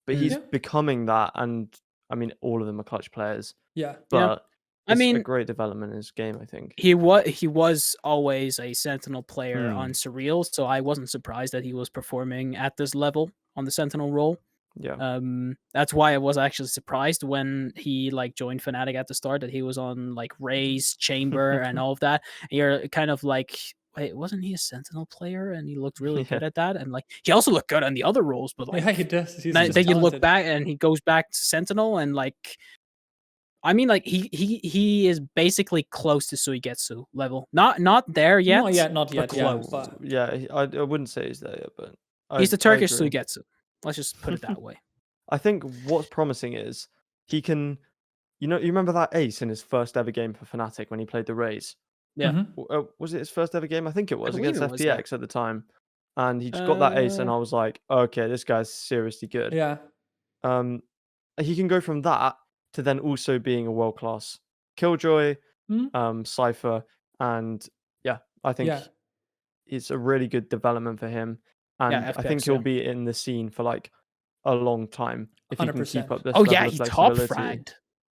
but he's becoming that. And I mean, all of them are clutch players. Yeah, but it's a great development in his game, I think. He was always a Sentinel player on Surreal, so I wasn't surprised that he was performing at this level on the Sentinel role. Yeah. That's why I was actually surprised when he like joined Fnatic at the start that he was on like Raze, Chamber, and all of that. And you're kind of like, wait, wasn't he a Sentinel player? And he looked really good at that. And like he also looked good on the other roles, but like he does. Then you look back and he goes back to Sentinel and like. I mean, like he is basically close to Suigetsu level. Not there yet. Not yet. Close. I wouldn't say he's there yet, but he's the Turkish Suigetsu. Let's just put it that way. I think what's promising is he can, you remember that ace in his first ever game for Fnatic when he played the Raze? Yeah. Was it his first ever game? I think it was against FPX at the time, and he just got that ace, and I was like, okay, this guy's seriously good. Yeah. He can go from that to then also being a world-class Killjoy, Cypher, and I think it's a really good development for him. And FPX, I think he'll be in the scene for like a long time if he can keep up this level of he flexibility. top fragged.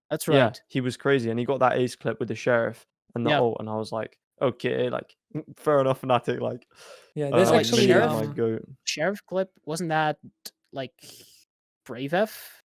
That's right. Yeah, he was crazy, and he got that ace clip with the Sheriff and the ult, and I was like, okay, like fair enough, Fnatic. Like, there's actually Sheriff clip. Wasn't that like Brave F?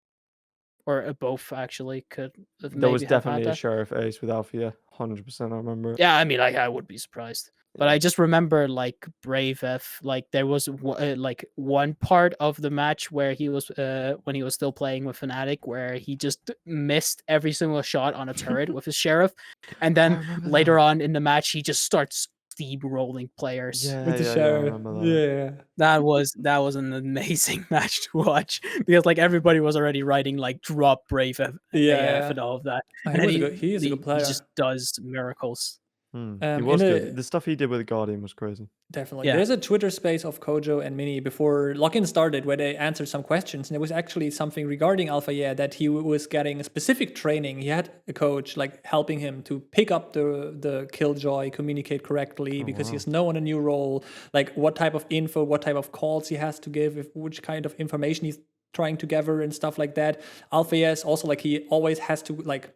Or both actually could have. There was definitely a Sheriff ace with Alpha, 100%. I remember it. Yeah, I mean, like I would be surprised, but I just remember like Brave F. Like there was like one part of the match where he was when he was still playing with Fnatic, where he just missed every single shot on a turret with his Sheriff, and then later on in the match he just starts steamrolling players with the Sheriff. That was an amazing match to watch because like everybody was already writing like drop Brave AF and all of that. And he is a good player. He just does miracles. He was good. The stuff he did with the Guardian was crazy. Definitely. There's a Twitter space of Kojo and Mini before Lock-in started where they answered some questions. And there was actually something regarding Alpha Year that he was getting a specific training. He had a coach like helping him to pick up the Killjoy, communicate correctly because he has known a new role, like what type of info, what type of calls he has to give, which kind of information he's trying to gather and stuff like that. Alpha Year is also like he always has to like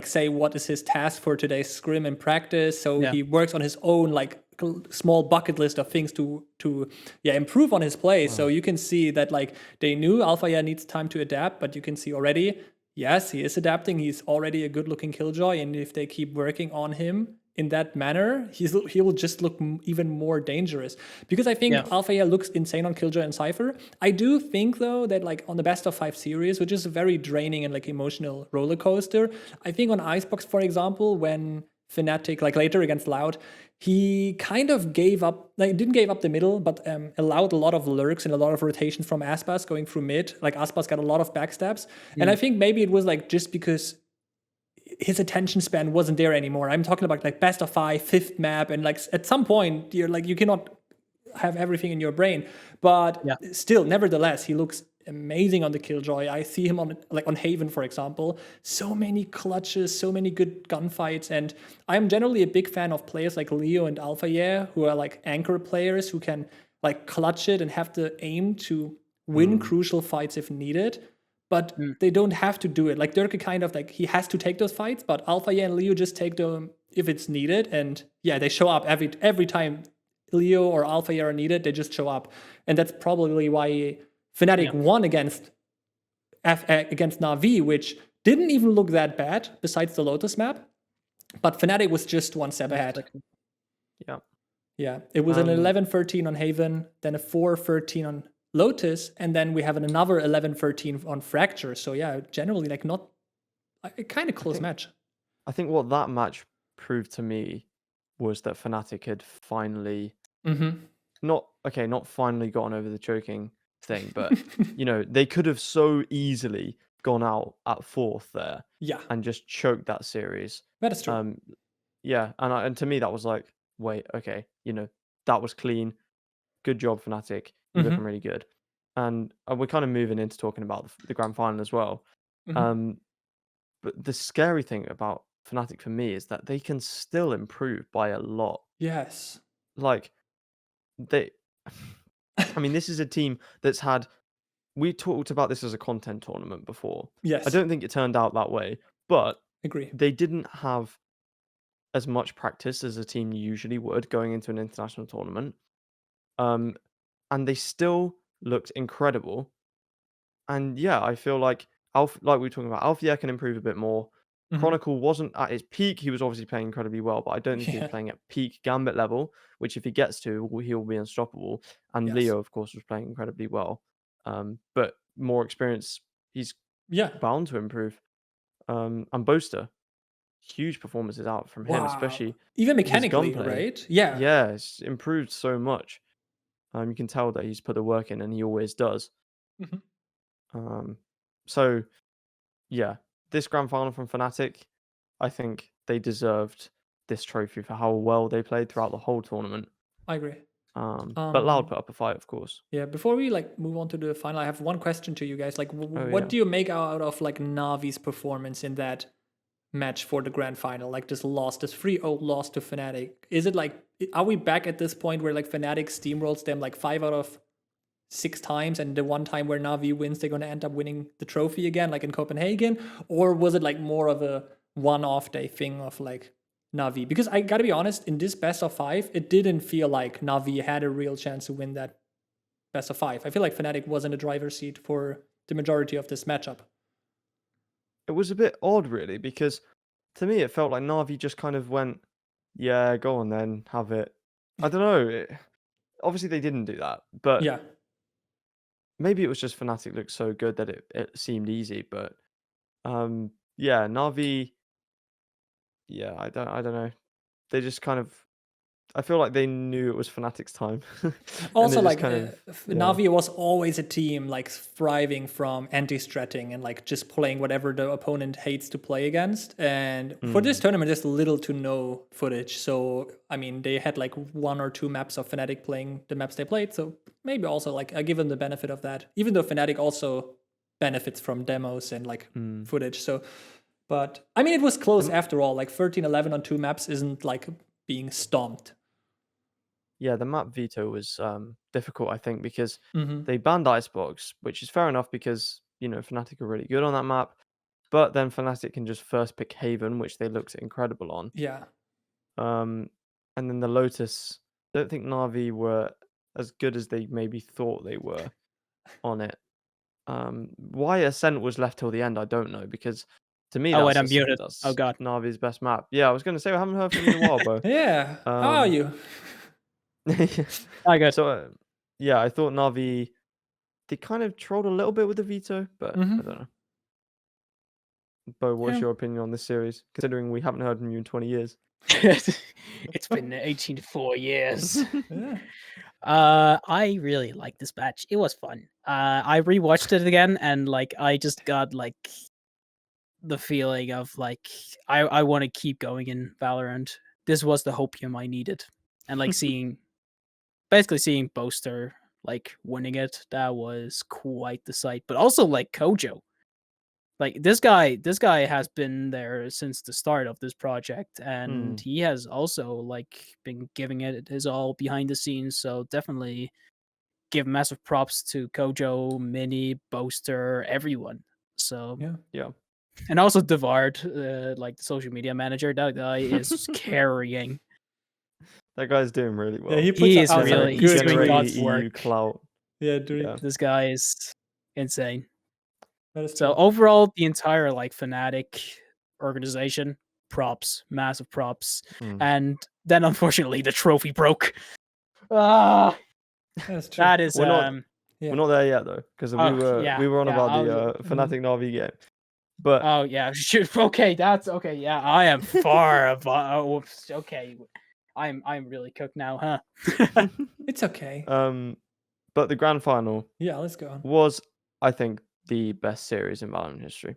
say what is his task for today's scrim in practice. So he works on his own like small bucket list of things to improve on his play. So you can see that like they knew Alpha needs time to adapt, but you can see already, yes, he is adapting. He's already a good looking Killjoy, and if they keep working on him in that manner, he will just look even more dangerous. Because I think Alpha looks insane on Killjoy and Cypher. I do think though that like on the best of 5 series, which is a very draining and like emotional roller coaster, I think on Icebox, for example, when Fnatic, like later against Loud, he kind of gave up, like didn't give up the middle, but allowed a lot of lurks and a lot of rotations from Aspas going through mid. Like Aspas got a lot of backstabs. And I think maybe it was like just because his attention span wasn't there anymore. I'm talking about like best of 5, 5th map, and like at some point you're like you cannot have everything in your brain. But still, nevertheless, he looks amazing on the Killjoy. I see him on like on Haven, for example. So many clutches, so many good gunfights, and I'm generally a big fan of players like Leo and Alpha who are like anchor players who can like clutch it and have the aim to win crucial fights if needed. But they don't have to do it. Like Dirk kind of like he has to take those fights, but Alpha and Leo just take them if it's needed. And they show up every time Leo or Alpha are needed, they just show up. And that's probably why Fnatic won against Na'Vi, which didn't even look that bad besides the Lotus map. But Fnatic was just one step ahead. Yeah. It was an 11-13 on Haven, then a 4-13 on Lotus, and then we have another 11-13 on Fracture. So generally like not a kind of close match. I think what that match proved to me was that Fnatic had finally not finally gotten over the choking thing, but they could have so easily gone out at 4th there and just choked that series. That is true. And to me that was like, wait, okay, that was clean. Good job, Fnatic. You're looking really good. And we're kind of moving into talking about the grand final as well. But the scary thing about Fnatic for me is that they can still improve by a lot. Yes. Like, this is a team that's had... We talked about this as a content tournament before. Yes. I don't think it turned out that way, but agree. They didn't have as much practice as a team usually would going into an international tournament. And they still looked incredible. And I feel like like we were talking about, Alfia can improve a bit more. Chronicle wasn't at his peak. He was obviously playing incredibly well, but I don't think he was playing at peak Gambit level, which if he gets to, he'll be unstoppable. And Leo, of course, was playing incredibly well. But more experience, he's bound to improve. And Boaster, huge performances out from him, especially even mechanically, right? Yeah, it's improved so much. You can tell that he's put the work in, and he always does. So, this grand final from Fnatic, I think they deserved this trophy for how well they played throughout the whole tournament. I agree. But Loud put up a fight, of course. Yeah, before we move on to the final, I have one question to you guys. Like, what do you make out of like Navi's performance in that match for the grand final? Like this 3-0 loss to Fnatic. Is it like, are we back at this point where like Fnatic steamrolls them like 5 out of 6 times, and the one time where Na'Vi wins, they're going to end up winning the trophy again, like in Copenhagen? Or was it like more of a one-off day thing of like Na'Vi? Because I gotta be honest, in this best of 5, it didn't feel like Na'Vi had a real chance to win that best of 5. I feel like Fnatic was in the driver's seat for the majority of this matchup. It was a bit odd, really, because to me it felt like Na'Vi just kind of went, yeah, go on then, have it. I don't know. Obviously they didn't do that, but maybe it was just Fnatic looked so good that it seemed easy. But Na'Vi, I don't know. They just kind of, I feel like they knew it was Fnatic's time. Also, like Na'Vi was always a team like thriving from anti-stratting and like just playing whatever the opponent hates to play against. And for this tournament, there's little to no footage. So I mean, they had like 1 or 2 maps of Fnatic playing the maps they played. So maybe also like I give them the benefit of that, even though Fnatic also benefits from demos and like footage. So, but I mean, it was close after all. Like 13-11 on 2 maps isn't like being stomped. Yeah, the map veto was difficult, I think, because they banned Icebox, which is fair enough because, you know, Fnatic are really good on that map. But then Fnatic can just first pick Haven, which they looked incredible on. Yeah. And then the Lotus, I don't think Na'Vi were as good as they maybe thought they were on it. Why Ascent was left till the end, I don't know, because to me, I'm muted. Oh God, Na'Vi's best map. Yeah, I was going to say, I haven't heard from you in a while, bro. Yeah. How are you? I got. So, yeah, I thought Na'Vi, they kind of trolled a little bit with the veto, but I don't know. Bo, what's your opinion on this series, considering we haven't heard from you in 20 years? It's been 84 years. I really like this match. It was fun. I rewatched it again, and like I just got like the feeling of like I want to keep going in Valorant. This was the hopium I needed, and like basically seeing Boaster like winning it, that was quite the sight. But also like Kojo, like this guy has been there since the start of this project, and he has also like been giving it his all behind the scenes. So definitely give massive props to Kojo, Mini, Boaster, everyone. So yeah. And also Devard, like the social media manager, that guy is carrying. That guy's doing really well. Yeah, he is really he's doing God's EU work. clout. Yeah, this guy is insane. That is so true. Overall, the entire like Fnatic organization, props, massive props. And then unfortunately the trophy broke. That's true. That is we're not there yet though, because we were on about the Fnatic Na'Vi game. But okay, that's okay. Yeah, I am far above. Okay, I'm really cooked now, huh? It's okay. But the grand final, let's go on. Was, I think, the best series in Valorant history.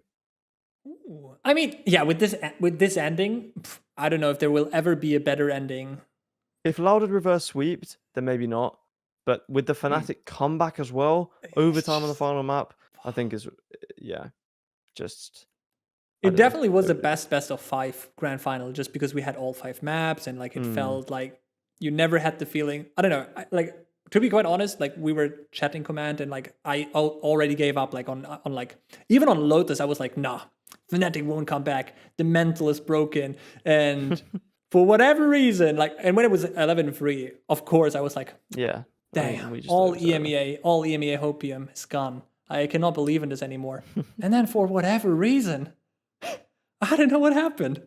Ooh. I mean, yeah, with this ending, I don't know if there will ever be a better ending. If Loud had reverse sweeped, then maybe not. But with the Fnatic comeback as well, overtime on the final map, I think is just. It definitely was the best of 5 grand final, just because we had all 5 maps and like it felt like you never had the feeling. I don't know, like to be quite honest, like we were chatting command and like I already gave up like on like even on Lotus I was like, nah, Fnatic won't come back. The mental is broken and for whatever reason, like, and when it was 11-3, of course I was like, yeah, damn, all EMEA hopium is gone. I cannot believe in this anymore. And then for whatever reason, I don't know what happened.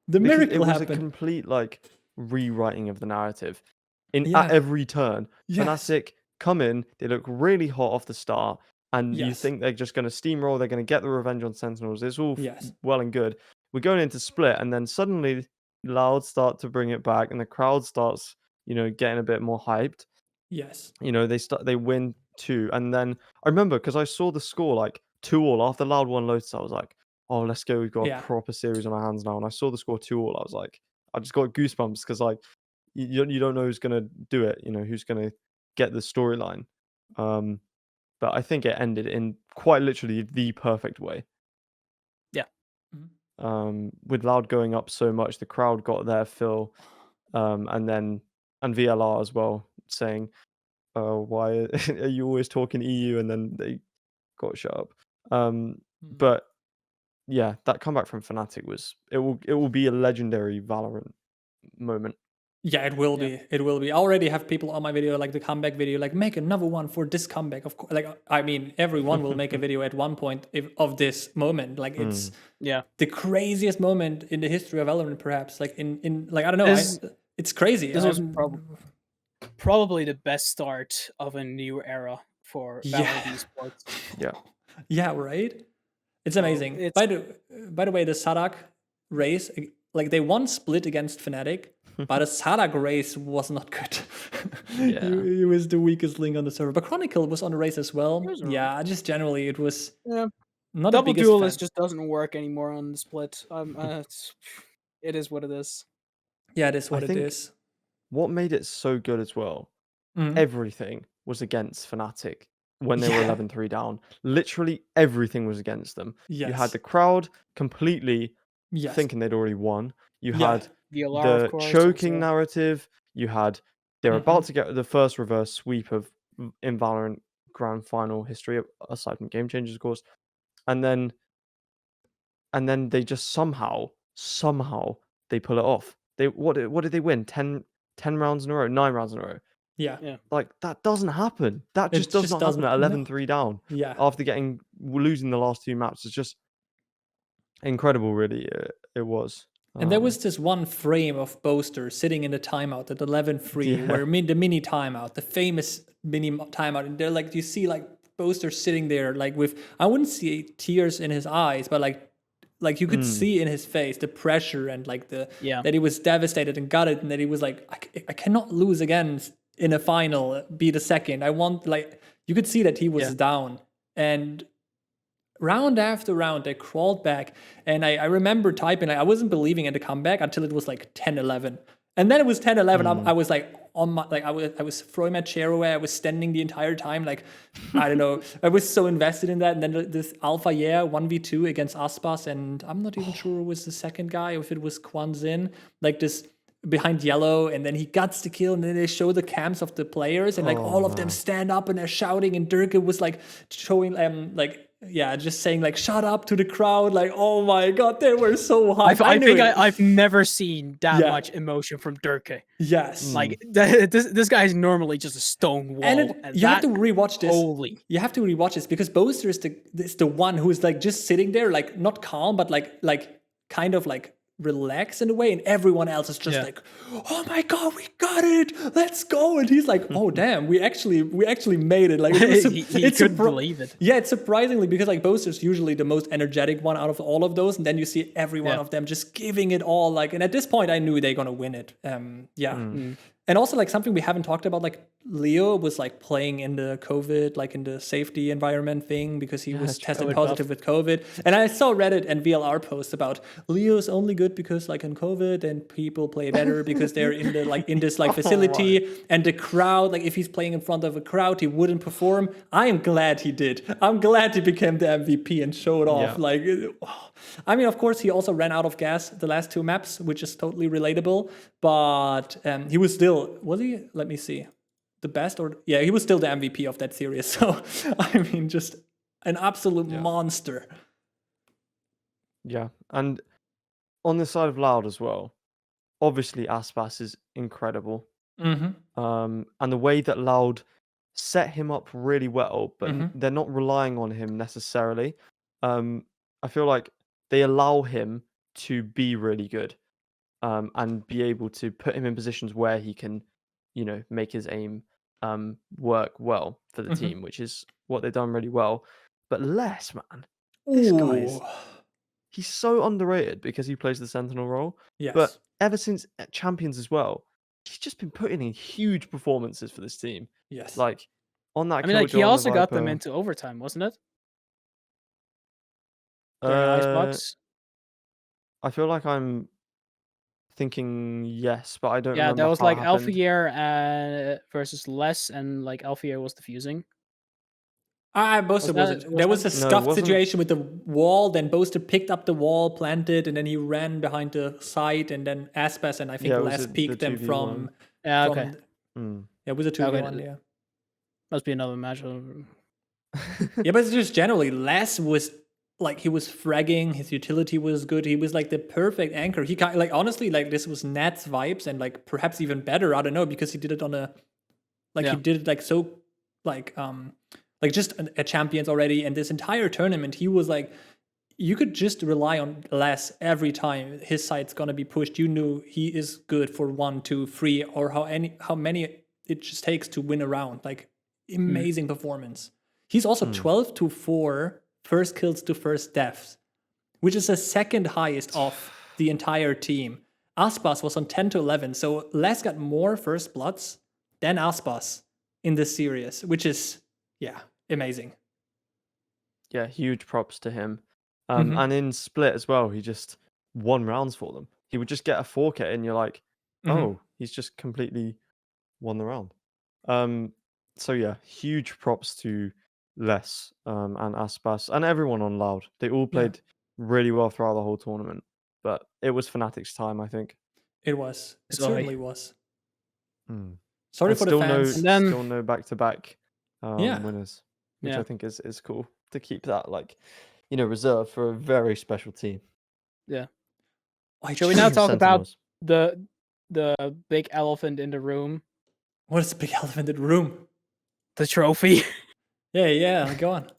Miracle happened. It was a complete like rewriting of the narrative. At every turn, Fnatic come in, they look really hot off the start, and you think they're just going to steamroll, they're going to get the revenge on Sentinels. It's all well and good. We're going into split, and then suddenly Loud start to bring it back, and the crowd starts, getting a bit more hyped. Yes. They win 2, and then I remember because I saw the score like 2-2 after Loud won Lotus. I was like, oh, let's go. We've got a proper series on our hands now. And I saw the score 2-2. I was like, I just got goosebumps because like you don't know who's gonna do it. Who's gonna get the storyline. But I think it ended in quite literally the perfect way. Yeah. With Loud going up so much, the crowd got their fill, and VLR as well saying, why are you always talking EU? And then they got shut up. But yeah, that comeback from Fnatic it will be a legendary Valorant moment. Yeah, it will be. It will be. I already have people on my video, like the comeback video, like make another one for this comeback. Of course, like I mean, everyone will make a video at one point of this moment. Like it's the craziest moment in the history of Valorant, perhaps. Like in like I don't know, it's crazy. This was probably the best start of a new era for Valorant esports. Yeah, right. It's amazing. By the way, the Sadak race, like they won split against Fnatic, But a Sadak race was not good. Yeah. He was the weakest link on the server. But Chronicle was on the race as well. was alright. Yeah, just generally it was Yeah. not Double the biggest duelist fan. just doesn't work anymore on the split. It is what it is. Yeah, it is what I it think is. what made it so good as well, Mhm. everything was against Fnatic when they were Yeah. 11-3 down. Literally everything was against them. You had Yes. the crowd completely Yes. thinking they'd already won. You Yeah. had VLR, of the course. choking also. narrative. You had they're about to get the first reverse sweep of in Valorant grand final history, aside from game changers, of course. And then they just somehow they pull it off. They what did they win? 10 rounds in a row, 9 rounds in a row. Yeah. Yeah. Like that doesn't happen. That It just does just not happen at doesn't- 11-3 down Yeah. after losing the last 2 maps. It's just incredible, really. It was. And there was this one frame of Boaster sitting in the timeout at 11-3, Yeah. where the mini timeout, the famous mini timeout, and they're like, you see like Boaster sitting there, like with, I wouldn't see tears in his eyes, but like you could see in his face the pressure and like that he was devastated and got it, and that he was like, I cannot lose again in a final, be the second. I want, like, you could see that he was down. And round after round, they crawled back. And I remember typing, like, I wasn't believing in the comeback until it was like 10-11. And then it was 10-11. I was like, I was throwing my chair away. I was standing the entire time. Like, I don't know. I was so invested in that. And then this Alpha 1v2 against Aspas. And I'm not even sure who was the second guy, or if it was Kwanzin. Like this behind yellow. And then he guts the kill. And then they show the cams of the players. And like all of them stand up and they're shouting. And Dirk was like showing just saying like "shut up" to the crowd. Like, oh my god, they were so hyped. I've never seen that much emotion from Dirk. Yes, like this guy is normally just a stone wall. And you have to rewatch this. Holy, you have to rewatch this because Boaster is the one who is like just sitting there, like not calm, but like kind of like relaxed in a way, and everyone else is just like, oh my god, we got it, let's go. And he's like, oh damn, we actually made it. Like he couldn't believe it. Yeah, it's surprisingly, because like Boaster's usually the most energetic one out of all of those, and then you see every one of them just giving it all. Like, and at this point I knew they're gonna win it. And also, like, something we haven't talked about, like, Leo was like playing in the COVID, like in the safety environment thing, because he was tested positive with COVID. And I saw Reddit and VLR posts about Leo's only good because like in COVID, and people play better because they're in the like in this like facility, and the crowd, like if he's playing in front of a crowd, he wouldn't perform. I am glad he did. I'm glad he became the MVP and showed off. Like, I mean, of course, he also ran out of gas the last 2 maps, which is totally relatable. But he was still, was he? Let me see. The best, or he was still the MVP of that series. So I mean, just an absolute monster. Yeah, and on the side of Loud as well, obviously Aspas is incredible. And the way that Loud set him up really well, but they're not relying on him necessarily. I feel like they allow him to be really good, and be able to put him in positions where he can, make his aim work well for the team, which is what they've done really well. But Les, man, this guy he's so underrated because he plays the Sentinel role. Yes. But ever since Champions as well, he's just been putting in huge performances for this team. Yes. Like on that. I mean, like he also got them into overtime, wasn't it? Icebox. I feel like I'm thinking yes, but I don't remember. Yeah, that was how like it happened. Alpha versus Les, and like Alpha was defusing. Boaster wasn't. There was a scuffed situation with the wall. Then Boaster picked up the wall, planted, and then he ran behind the site, and then Aspas and I think Les peeked them from. Yeah, okay. It was a 2v1. Yeah, must be another match. Yeah, but just generally, Les was like, he was fragging. His utility was good. He was like the perfect anchor. He kind like, honestly, like this was Nat's vibes, and like perhaps even better. I don't know, because he did it on a he did it like so like just a Champions already, and this entire tournament, he was like, you could just rely on Les every time his side's gonna be pushed. You knew he is good for 1, 2, 3, or how many it just takes to win a round. Like, amazing performance. He's also 12-4 first kills to first deaths, which is the second highest of the entire team. Aspas was on 10 to 11. So Les got more first bloods than Aspas in this series, which is, amazing. Yeah, huge props to him. And in Split as well, he just won rounds for them. He would just get a 4K and you're like, oh, he's just completely won the round. So yeah, huge props to Les and Aspas and everyone on Loud. They all played really well throughout the whole tournament. But it was Fnatic's time, I think. It was. It certainly was. Sorry for the fans. And then still no back-to-back winners, which I think is cool to keep that reserved for a very special team. Yeah. Shall we now talk about the big elephant in the room? What is the big elephant in the room? The trophy. Yeah, go on.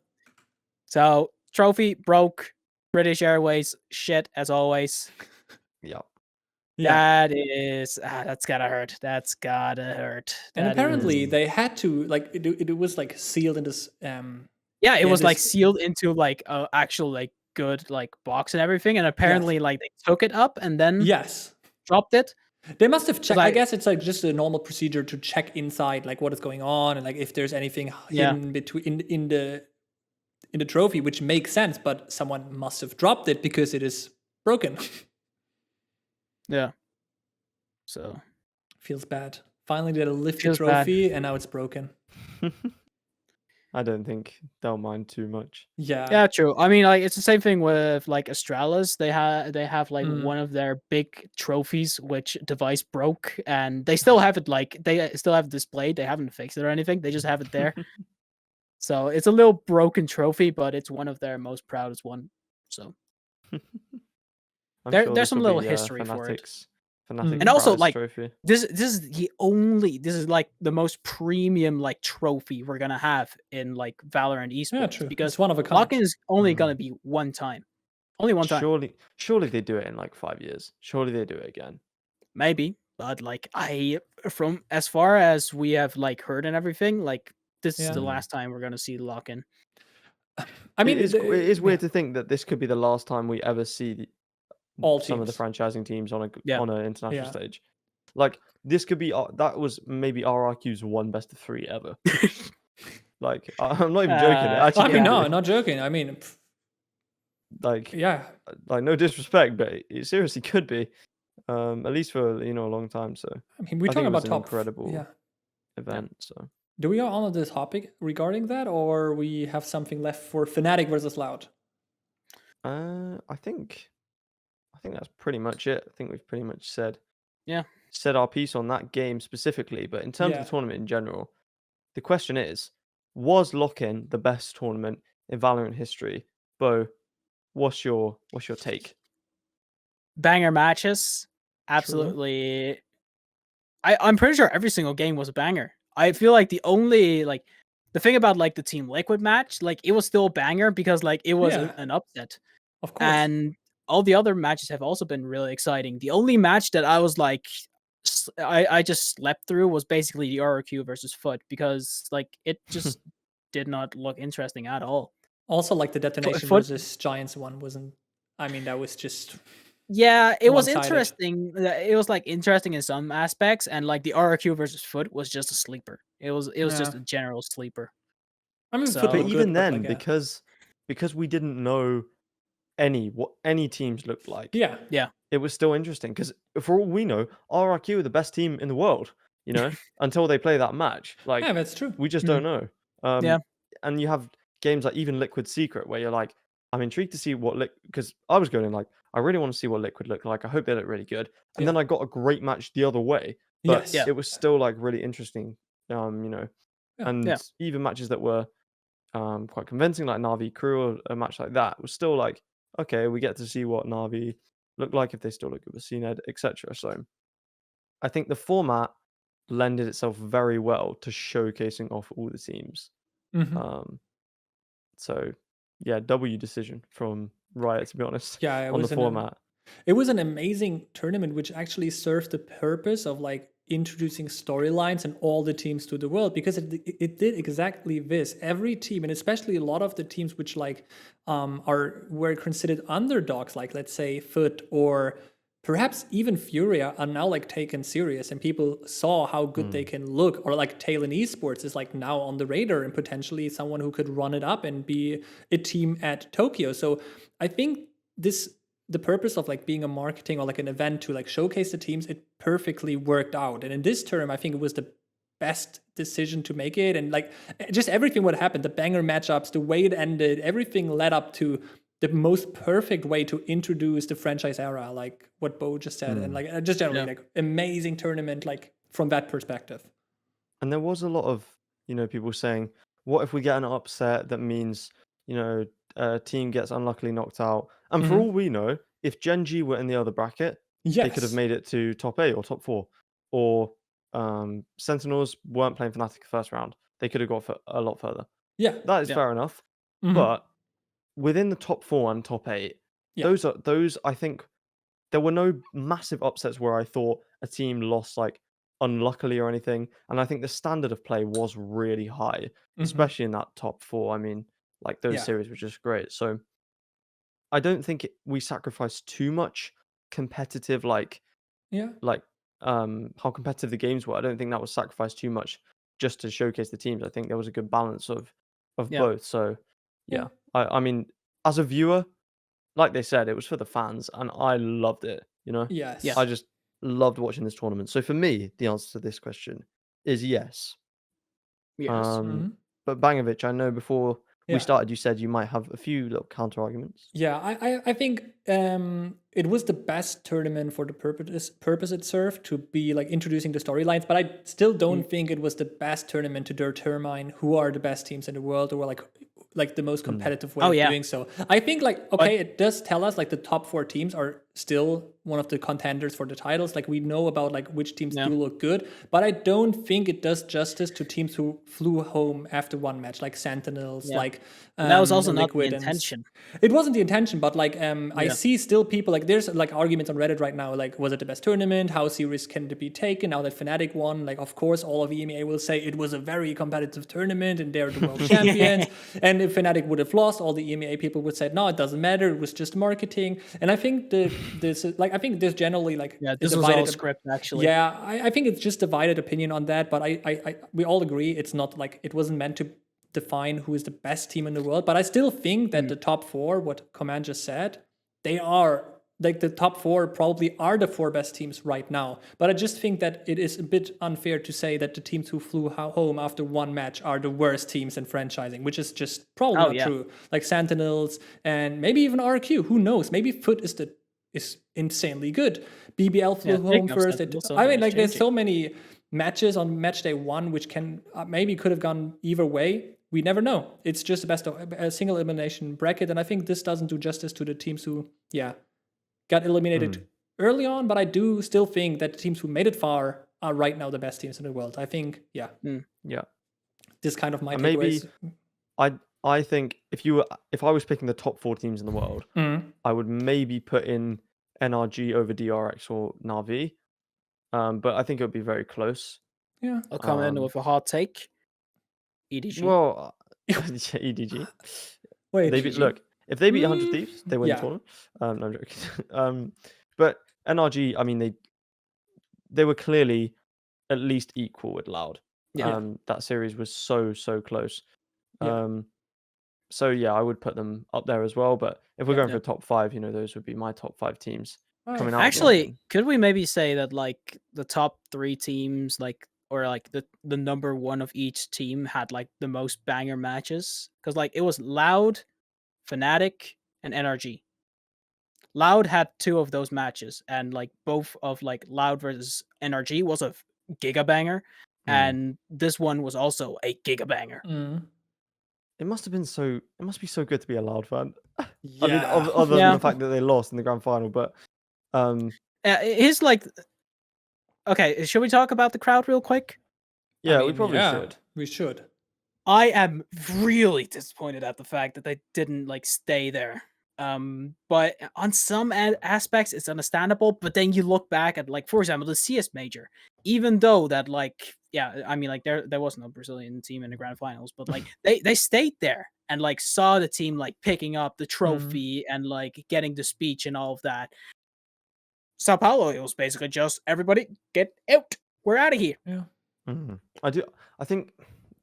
So, trophy broke. British Airways shit as always. Yeah. That's gotta hurt. That's gotta hurt. And apparently they had to it was like sealed in this it was like sealed into like a actual like good like box and everything, and apparently like they took it up and then dropped it. They must have checked. I guess it's like just a normal procedure to check inside like what is going on and like if there's anything hidden between in the trophy, which makes sense, but someone must have dropped it because it is broken. Yeah. So feels bad. Finally did a lift the trophy and now it's broken. I don't think they'll mind too much. Yeah, true. I mean, like it's the same thing with like Astralis. They have like one of their big trophies which device broke, and they still have it. Like they still have it displayed. They haven't fixed it or anything. They just have it there. So it's a little broken trophy, but it's one of their most proudest one. So there's some little history for it. And also, like trophy. This is like the most premium like trophy we're gonna have in like Valorant esports because it's one of a kind. Lock-in is only gonna be one time, only one time. Surely they do it in like 5 years. Surely they do it again. Maybe, but like from as far as we have like heard and everything, like this is the last time we're gonna see Lock-in. I mean, it is weird to think that this could be the last time we ever see some of the franchising teams on an international stage. Like this could be that was maybe RRQ's one best of 3 ever. Like I'm not even joking. I mean, no, not joking. I mean, like no disrespect, but it seriously could be. At least for a long time. So I mean, we're talking about an incredible event. So do we are on the topic regarding that, or we have something left for Fnatic versus Loud? I think that's pretty much it. I think we've pretty much said our piece on that game specifically. But in terms of the tournament in general, the question is, was Lock-in the best tournament in Valorant history? Bo, what's your take? Banger matches. Absolutely. I'm pretty sure every single game was a banger. I feel like the only the thing about like the Team Liquid match, like it was still a banger because like it was an upset. Of course. And all the other matches have also been really exciting. The only match that I was like I just slept through was basically the RRQ versus Foot because like it just did not look interesting at all. Also, like the Detonation versus Giants one wasn't. I mean, that was just. Yeah, it was interesting. It was like interesting in some aspects, and like the RRQ versus Foot was just a sleeper. It was just a general sleeper. I mean, but even then, because we didn't know what any teams looked like. Yeah. It was still interesting because for all we know, RRQ are the best team in the world. Until they play that match. Like, yeah, that's true. We just don't know. And you have games like even Liquid Secret where you're like, I'm intrigued to see because I was going like, I really want to see what Liquid look like. I hope they look really good. And then I got a great match the other way, but it was still like really interesting. And even matches that were quite convincing, like Na'Vi Crew, or a match like that, was still like, okay, we get to see what Na'Vi look like if they still look good with CNED, etc. So I think the format lended itself very well to showcasing off all the teams. So yeah, W decision from Riot, to be honest. Yeah, on the format. It was an amazing tournament, which actually served the purpose of like introducing storylines and all the teams to the world, because it did exactly this. Every team, and especially a lot of the teams which like were considered underdogs, like let's say Foot or perhaps even Furia are now like taken serious, and people saw how good they can look, or like Talon Esports is like now on the radar and potentially someone who could run it up and be a team at Tokyo. So I think the purpose of like being a marketing or like an event to like showcase the teams, it perfectly worked out. And in this term, I think it was the best decision to make it. And like just everything what happened, the banger matchups, the way it ended, everything led up to the most perfect way to introduce the franchise era, like what Bo just said. And like just generally like amazing tournament, like from that perspective. And there was a lot of, people saying, what if we get an upset that means, a team gets unluckily knocked out? And for all we know, if Gen G were in the other bracket, they could have made it to top 8 or top 4. Or Sentinels weren't playing Fnatic the first round. They could have got a lot further. Yeah. That is fair enough. But within the top 4 and top 8, those I think there were no massive upsets where I thought a team lost like unluckily or anything. And I think the standard of play was really high, especially in that top 4. I mean, like those series were just great. So I don't think we sacrificed too much competitive, like how competitive the games were. I don't think that was sacrificed too much just to showcase the teams. I think there was a good balance of both. So I mean, as a viewer, like they said, it was for the fans, and I loved it. Yes. I just loved watching this tournament. So for me, the answer to this question is yes. But Bangovic, I know before we started, you said you might have a few little counter arguments. Yeah, I think it was the best tournament for the purpose it served, to be like introducing the storylines, but I still don't think it was the best tournament to determine who are the best teams in the world, or like the most competitive way of doing so. I think it does tell us like the top 4 teams are still one of the contenders for the titles. Like we know about like which teams do look good, but I don't think it does justice to teams who flew home after one match, like Sentinels, like that was also not the Liquid intention. It wasn't the intention, but like I see still people like there's like arguments on Reddit right now, like was it the best tournament? How serious can it be taken now that Fnatic won? Like of course all of EMEA will say it was a very competitive tournament and they're the world champions. And if Fnatic would have lost, all the EMEA people would say no, it doesn't matter. It was just marketing. And I think I think there's generally like this was all script actually. Yeah, I think it's just divided opinion on that, but we all agree it's not like it wasn't meant to define who is the best team in the world. But I still think that the top 4, what Command just said, they are like the top 4 probably are the 4 best teams right now. But I just think that it is a bit unfair to say that the teams who flew home after one match are the worst teams in franchising, which is just probably not true. Like Sentinels and maybe even RQ, who knows? Maybe Foot is insanely good. BBL flew home first. I mean, like there's so many matches on match day 1 which can maybe could have gone either way. We never know. It's just a single elimination bracket, and I think this doesn't do justice to the teams who got eliminated early on. But I do still think that the teams who made it far are right now the best teams in the world. I think this kind of my takeaways. I think if I was picking the top 4 teams in the world, I would maybe put in NRG over DRX or Na'Vi. But I think it would be very close. Yeah. I'll come in with a hot take. EDG. Well, EDG. Wait, look, if they beat 100 Thieves, they win the tournament. No, I'm joking. But NRG, I mean, they were clearly at least equal with Loud. That series was so close. So yeah, I would put them up there as well. But if we're going for top 5, those would be my top 5 teams coming out. Actually, could we maybe say that like the top 3 teams, like or like the number 1 of each team had like the most banger matches? Because like it was Loud, Fnatic, and NRG. Loud had 2 of those matches, and like both of like Loud versus NRG was a giga banger, and this one was also a giga banger. It must be so good to be a Loud fan. I mean, other than the fact that they lost in the grand final, but it's like, okay, should we talk about the crowd real quick? Yeah, we probably should. We should. I am really disappointed at the fact that they didn't like stay there. But on some aspects it's understandable, but then you look back at like, for example, the CS major, even though that like, I mean like there was no Brazilian team in the grand finals, but like they stayed there and like saw the team like picking up the trophy and like getting the speech and all of that. Sao Paulo, it was basically just everybody get out. We're out of here. Yeah. I think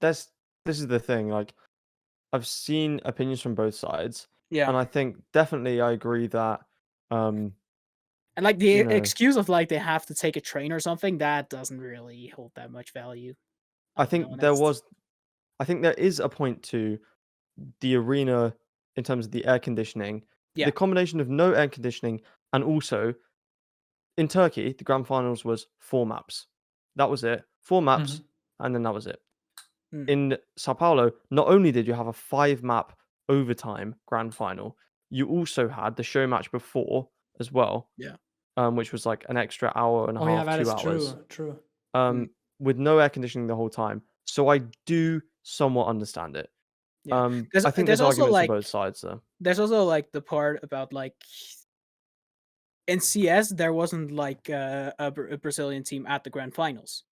this is the thing. Like, I've seen opinions from both sides, Yeah. and I think definitely I agree that And like the you know, excuse of like they have to take a train or something, that doesn't really hold that much value. I I'll be think there honest. was, I think there is a point to the arena in terms of the air conditioning. Yeah. The combination of no air conditioning and also in Turkey, the grand finals was 4 maps. That was it. 4 maps, and then that was it. Mm. In Sao Paulo, not only did you have a 5 map overtime grand final, you also had the show match before as well. Yeah. Which was like an extra hour and a Oh yeah, half, that 2 is hours. true. With no air conditioning the whole time. So I do somewhat understand it. Yeah. I think There's there's also arguments like on both sides though. there's also like the part about like in CS there wasn't like a Brazilian team at the grand finals.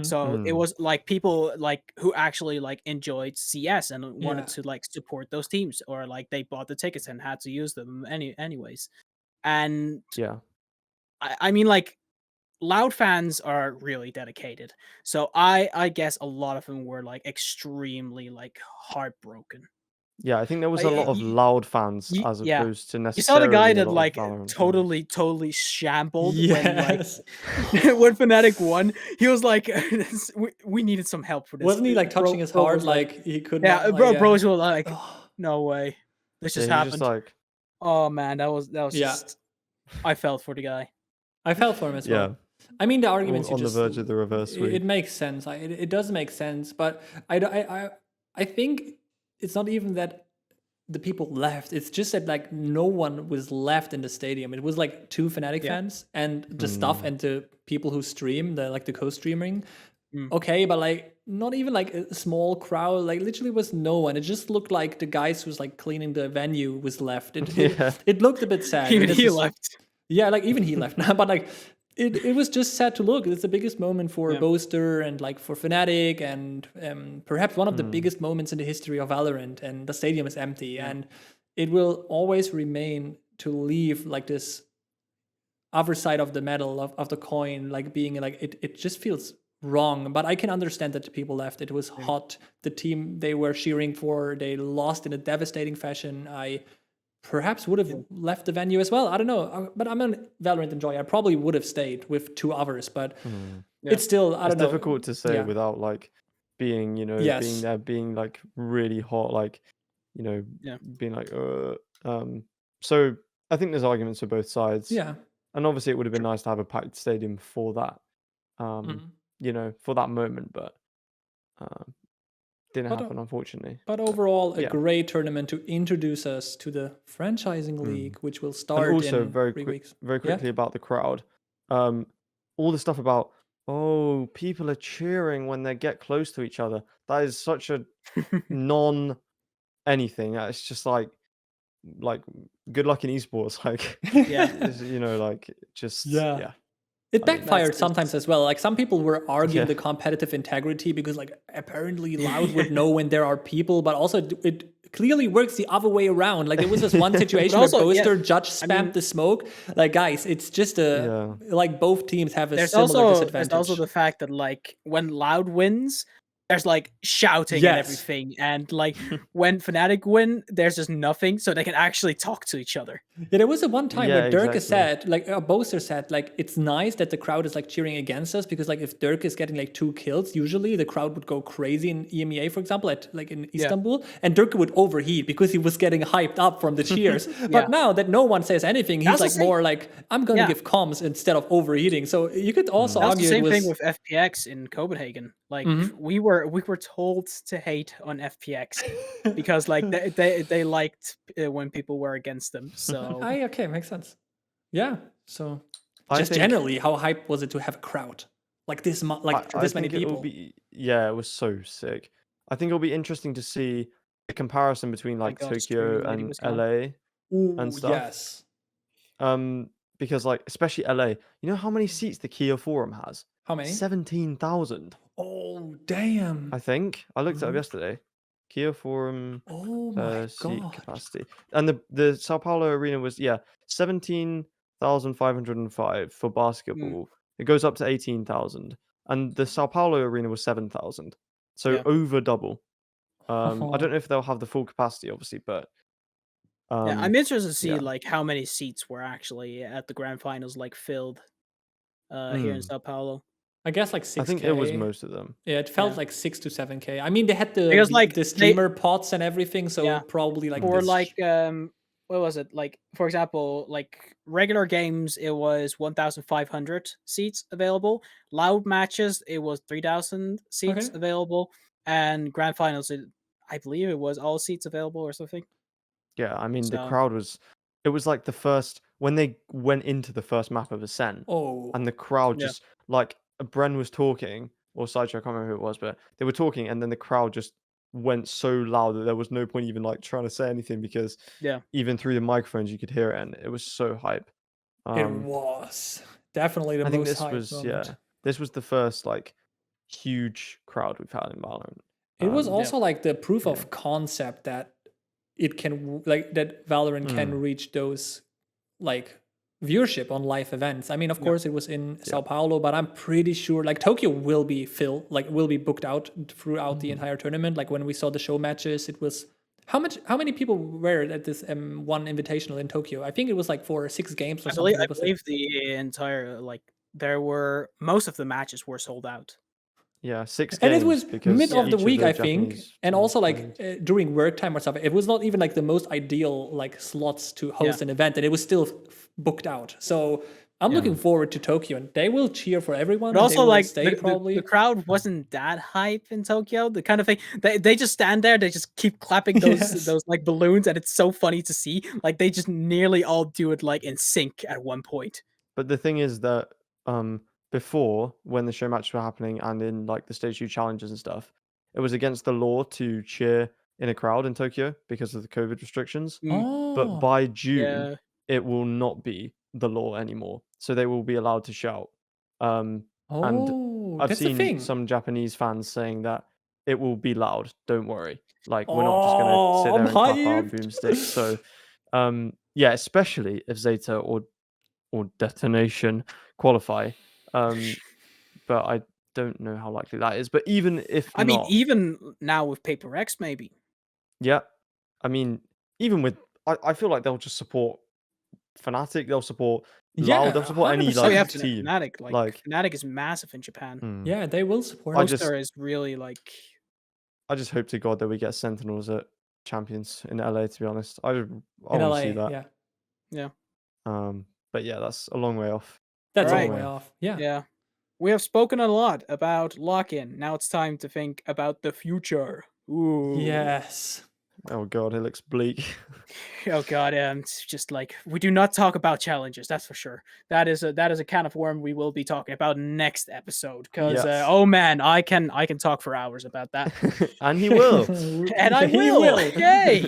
So it was like people like who actually like enjoyed CS and wanted to like support those teams, or like they bought the tickets and had to use them anyways. And Yeah. I mean, like, Loud fans are really dedicated. So I guess a lot of them were like extremely like heartbroken. Yeah, I think there was a lot of Loud fans as Yeah. opposed to You saw the necessarily guy a that lot like of Valorant fans. totally shambled Yes. when Fnatic won. He was like, we needed some help for this. Wasn't he like touching his heart was like he could Yeah, not, bro, like, bros were like, no way. This Yeah, just he was happened. just like, Oh man, that was Yeah. just I felt for the guy. I felt for him as well. yeah, I mean, the arguments you on the just verge of the reverse sweep. it makes sense. It does make sense, but I think it's not even that the people left. It's just that like no one was left in the stadium. It was like 2 Fnatic fans and the stuff and the people who stream, the co-streaming. Okay, but like not even like a small crowd. Like literally was no one. It just looked like the guys who's like cleaning the venue was left. It looked a bit sad. Even he left. Yeah, like even he left. But like it was just sad to look. It's the biggest moment for Boaster and like for Fnatic and perhaps one of the biggest moments in the history of Valorant. And the stadium is empty, and it will always remain to leave like this other side of the medal of the coin, like being like it just feels wrong. But I can understand that the people left. It was hot. The team they were cheering for, they lost in a devastating fashion. I perhaps would have left the venue as well. I don't know, but I'm a Valorant enjoyer. I probably would have stayed with 2 others, but it's still I don't know. It's difficult to say without like being, being there, being like really hot, like being like So I think there's arguments for both sides. Yeah, and obviously it would have been nice to have a packed stadium for that, for that moment, but didn't happen, unfortunately. But overall, a great tournament to introduce us to the franchising league, which will start and also in very 3 weeks. very quickly about the crowd. All the stuff about people are cheering when they get close to each other. That is such a non anything. It's just like good luck in esports. Like It backfired sometimes as well. Like some people were arguing the competitive integrity because like apparently Loud would know when there are people, but also it clearly works the other way around. Like there was this one situation where Boaster judge spammed the smoke. Like guys, it's just like both teams have a similar disadvantage. There's also the fact that like when Loud wins, there's like shouting and everything, and like when Fnatic win, there's just nothing, so they can actually talk to each other. Yeah, there was a one time where Dirk said, like Boaster said, like it's nice that the crowd is like cheering against us because like if Dirk is getting like 2 kills, usually the crowd would go crazy in EMEA, for example, at like in Istanbul, and Dirk would overheat because he was getting hyped up from the cheers. But now that no one says anything, he's like more like I'm gonna give comms instead of overheating. So you could also argue the same thing with FPX in Copenhagen. Like we were told to hate on FPX because like they liked when people were against them. So okay, makes sense. Yeah. So just generally, how hyped was it to have a crowd like this? This many people. It was so sick. I think it'll be interesting to see the comparison between like Tokyo and LA and stuff. Yes. Because like especially LA, you know how many seats the Kia Forum has? How many? 17,000. Oh damn! I think I looked it up yesterday. Kia Forum oh my seat God. capacity, and the Sao Paulo arena was 17 1,505 for basketball. It goes up to 18,000, and the Sao Paulo arena was 7,000, so over double. I don't know if they'll have the full capacity, obviously, but I'm interested to see yeah. like how many seats were actually at the grand finals like filled here in Sao Paulo. I guess like 6K. I think it was most of them. Yeah, it felt like 6 to 7K. I mean, they had Because, like, the streamer pods and everything, so probably like or this. like what was it? Like, for example, like regular games, it was 1,500 seats available. Loud matches, it was 3,000 seats available, and grand finals, I believe it was all seats available or something. Yeah, I mean, the crowd was. It was like the first when they went into the first map of Ascent, and the crowd just like Bren was talking, or Sideshow, I can't remember who it was, but they were talking, and then the crowd just went so loud that there was no point even like trying to say anything because even through the microphones you could hear it, and it was so hype. It was definitely the most hype moment. This was the first like huge crowd we've had in Valorant. It was also like the proof of concept that it can like that Valorant can reach those like viewership on live events. I mean, of course, it was in Sao Paulo, but I'm pretty sure like Tokyo will be will be booked out throughout the entire tournament. Like when we saw the show matches, it was how many people were at this one invitational in Tokyo? I think it was like for 6 games or something. I believe the entire most of the matches were sold out. Yeah, 6 games. And it was mid of the week, I think, and also like during work time or something. It was not even like the most ideal like slots to host an event, and it was still booked out. So I'm looking forward to Tokyo, and they will cheer for everyone. But also, like probably the crowd wasn't that hype in Tokyo. The kind of thing they just stand there, they just keep clapping those like balloons, and it's so funny to see. Like they just nearly all do it like in sync at one point. But the thing is that before, when the show matches were happening and in like the stage 2 challenges and stuff, it was against the law to cheer in a crowd in Tokyo because of the COVID restrictions. But by June, it will not be the law anymore. So they will be allowed to shout. And I've seen some Japanese fans saying that it will be loud. Don't worry. Like we're not just gonna sit there and clap our boomsticks. So yeah, especially if Zeta or Detonation qualify. But I don't know how likely that is. But even if I mean, even now with PRX, maybe. Yeah. I mean, even with I feel like they'll just support Fnatic, they'll support Loud, they'll support any like team. Fnatic, like Fnatic is massive in Japan. Yeah, they will support. Poster is really like. I just hope to God that we get Sentinels at Champions in LA. To be honest, I want to see that. Yeah. But yeah, that's a long way off. That's a long way off. Yeah. Yeah. We have spoken a lot about lock-in. Now it's time to think about the future. Ooh. Yes. Oh God, it looks bleak. Oh God, it's just like we do not talk about challenges. That's for sure. That is a can of worm we will be talking about next episode. Because oh man, I can talk for hours about that. And he will. And I will. Yay.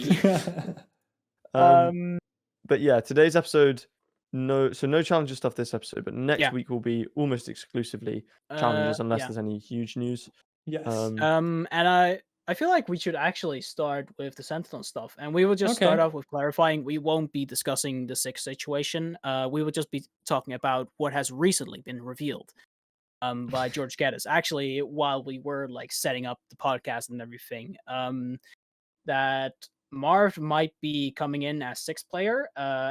But yeah, today's episode. No challenger stuff this episode, but next week will be almost exclusively challenges unless there's any huge news. Yes. And I feel like we should actually start with the Sentinel stuff, and we will just start off with clarifying. We won't be discussing the 6 situation. We will just be talking about what has recently been revealed by George Geddes. Actually, while we were like setting up the podcast and everything, that Marved might be coming in as 6th player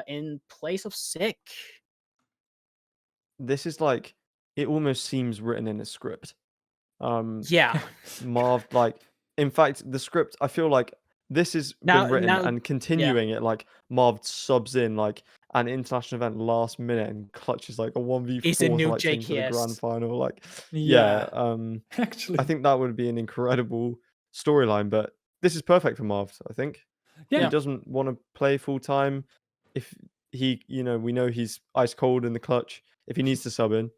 in place of Sick. This is like, it almost seems written in a script. Yeah. Marved, like, in fact, the script, I feel like this has been written and continuing it, like, Marved subs in, like, an international event last minute and clutches, like, a 1v4 He's a new like, into the JKS. grand final. Like, actually. I think that would be an incredible storyline, but this is perfect for Marved, I think. Yeah. He doesn't want to play full time. If he, we know he's ice cold in the clutch. If he needs to sub in,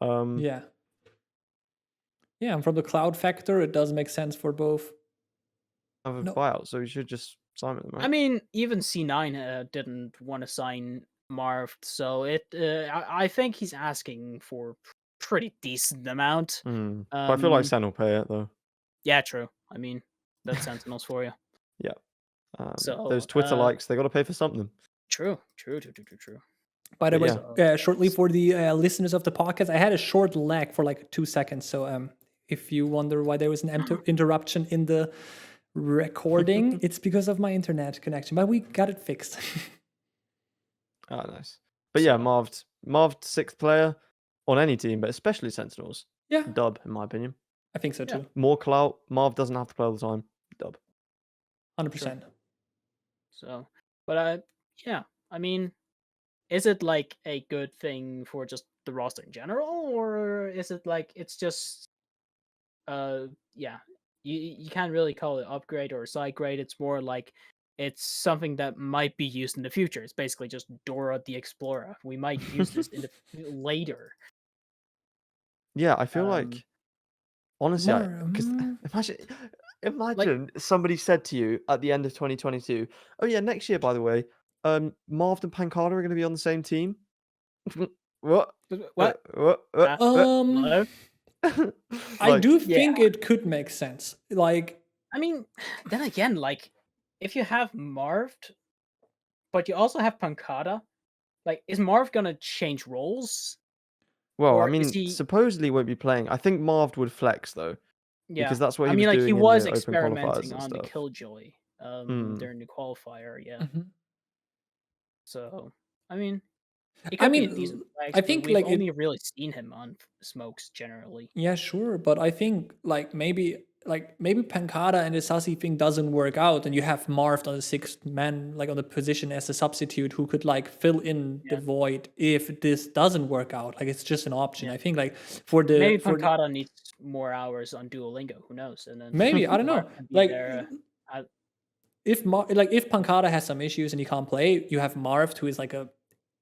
yeah, and from the cloud factor, it does make sense for both. Have a buyout, so he should just sign with them. Right? I mean, even C9 didn't want to sign Marved, so I think he's asking for pretty decent amount. But I feel like Sen will pay it though. Yeah, true. I mean, that's Sentinels for you. Yeah. So those Twitter likes, they got to pay for something. True. By the way, shortly for the listeners of the podcast, I had a short lag for like 2 seconds. So if you wonder why there was an interruption in the recording, it's because of my internet connection. But we got it fixed. Oh, nice. But yeah, Marved 6th player on any team, but especially Sentinels. Yeah. Dub, in my opinion. I think so too. Yeah. More clout. Marv doesn't have to play all the time. Dub. 100%. Sure. So, but yeah, I mean, is it like a good thing for just the roster in general, or is it like it's just yeah, you can't really call it upgrade or side grade. It's more like it's something that might be used in the future. It's basically just Dora the Explorer. We might use this in the later. Yeah, I feel like honestly, because imagine somebody said to you at the end of 2022, "Oh yeah, next year, by the way, Marved and Pancada are going to be on the same team." What? Hello? I do think it could make sense. Like, I mean, then again, like, if you have Marved, but you also have Pancada, like, is Marv gonna change roles? Well, Or I mean, is he... supposedly won't be playing. I think Marved would flex though, Yeah, because that's what I he mean, was like, doing he in was the open qualifiers experimenting and on the stuff. Killjoy during the qualifier, yeah. So, I mean, it could be a decent flex, I think we've like only really seen him on smokes generally. Yeah, sure, but I think maybe Pancada and the Sassy thing doesn't work out, and you have Marved on the 6th man, like on the position as a substitute who could like fill in the void if this doesn't work out. Like it's just an option. I think like maybe Pancada needs more hours on Duolingo. Who knows? And then maybe I don't know. Like if Pancada has some issues and he can't play, you have Marved who is like a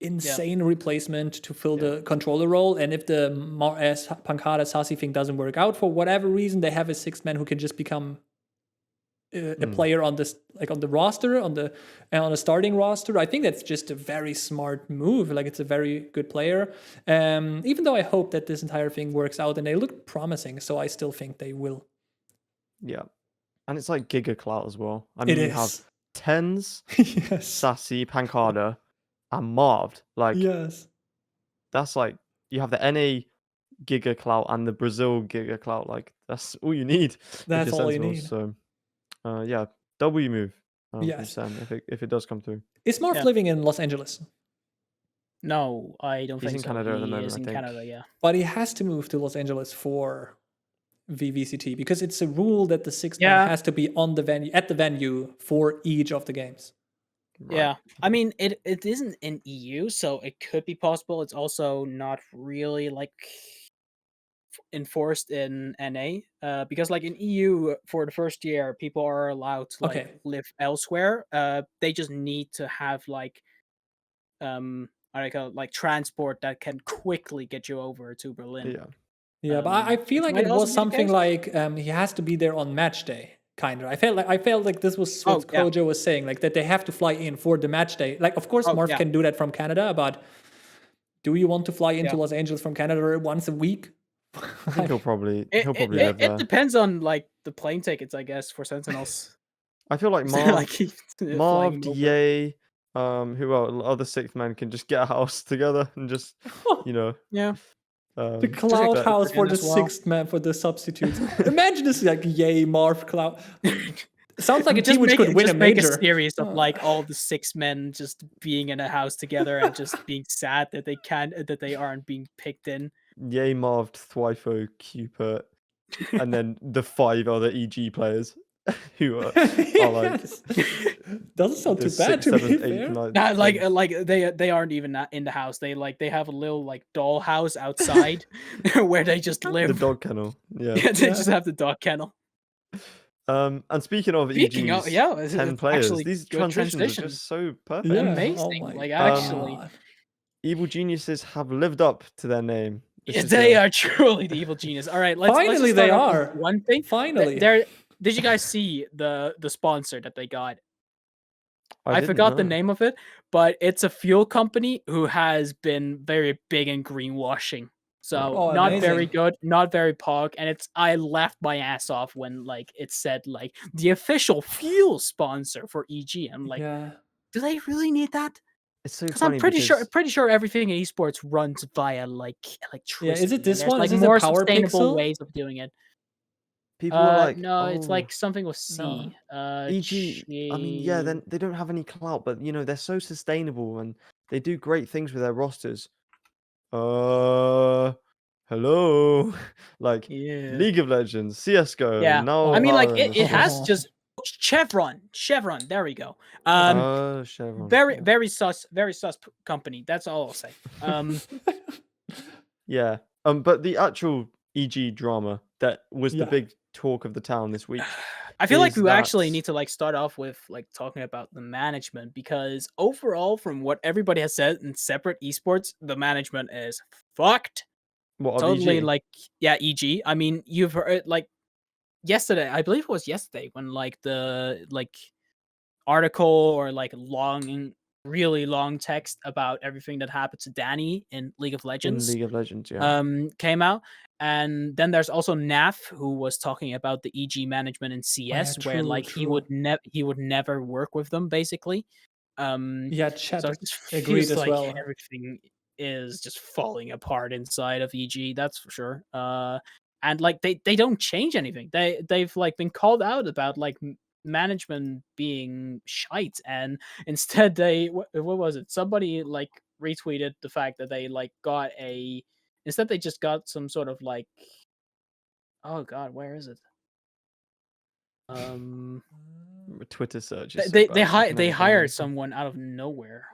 insane replacement to fill the controller role. And if the Pancada Sassy thing doesn't work out for whatever reason, they have a 6th man who can just become a player on this, like on the roster, on the starting roster. I think that's just a very smart move. Like it's a very good player. Even though I hope that this entire thing works out, and they look promising, so I still think they will. Yeah, and it's like Giga Clout as well. I mean, you have Tens, Sassy, Pancada, and Marved. Like, that's like you have the NA Giga Clout and the Brazil Giga Clout. Like, that's all you need. That's all you need. So, yeah, W move. From Sam, if it does come through. Is Marv living in Los Angeles? No, I don't think so. He's in Canada at the moment, is in Canada, yeah. But he has to move to Los Angeles for VCT because it's a rule that the 6th man has to be on the venue for each of the games. Right. Yeah, I mean it isn't in EU, so it could be possible. It's also not really like enforced in NA, because like in EU for the first year, people are allowed to like live elsewhere. They just need to have like like transport that can quickly get you over to Berlin. Yeah, but I feel like it was something like he has to be there on match day. Kind of. I felt like this was what Kojo was saying, like that they have to fly in for the match day. Like, of course, Marv can do that from Canada, but do you want to fly into Los Angeles from Canada once a week? I think he'll probably live there. It depends on like the plane tickets, I guess, for Sentinels. I feel like Marv, Yay, who else? Other 6th men can just get a house together and just, you know. The Cloud house for the 6th man for the substitutes. Imagine this like Yay Marv Cloud. Sounds like a team which could win a major. Make a series of like all the 6 men just being in a house together and just being sad that they aren't being picked in. Yay Marved, Thwifo, Cupid, and then the 5 other EG players who are like doesn't sound too bad to me. Nah, like they aren't even in the house. They have a little like doll house outside where they just live. The dog kennel. Yeah. They just have the dog kennel. And speaking of EG's 10 players, these transitions are just so perfect. Amazing. Like actually, evil geniuses have lived up to their name. They are truly the evil genius. All right, finally they are. One thing. Finally. Did you guys see the sponsor that they got? I forgot the name of it, but it's a fuel company who has been very big in greenwashing. So not very good, not very pog, and I laughed my ass off when like it said like the official fuel sponsor for EG. I'm like, do they really need that? It's so Because I'm funny pretty sure everything in esports runs via like electricity. Yeah, is it and this there's one? like Is this a more power sustainable pixel? ways of doing it. people were like, No, it's oh, like something with No. C. EG. I mean, yeah, then they don't have any clout, but they're so sustainable and they do great things with their rosters. Hello, like Yeah. League of Legends, CS:GO, Yeah. now I mean, like Valorant. it has just Chevron. There we go. Chevron. Very sus company. That's all I'll say. Yeah. But the actual EG drama that was the Yeah. big talk of the town this week. I feel like is we actually that- need to like start off with like talking about the management, because overall, from what everybody has said in separate esports, the management is fucked. What, of Totally EG? like, yeah, EG. I mean, you've heard like yesterday, I believe it was yesterday, when like the like article or like really long text about everything that happened to Danny in League of In Legends League of Legends, yeah. came out. And then there's also Naf, who was talking about the EG management in CS, yeah, where true, like true. he would never work with them, basically. Yeah, chat So it just agreed feels as like well. everything is just falling apart inside of EG, that's for sure. And like they don't change anything. They've like been called out about like management being shite, and instead they what was it? Somebody like retweeted the fact that they like got a instead they just got some sort of like, oh god, where is it? Twitter search is so bad, I can They never find hired anything. someone out of nowhere.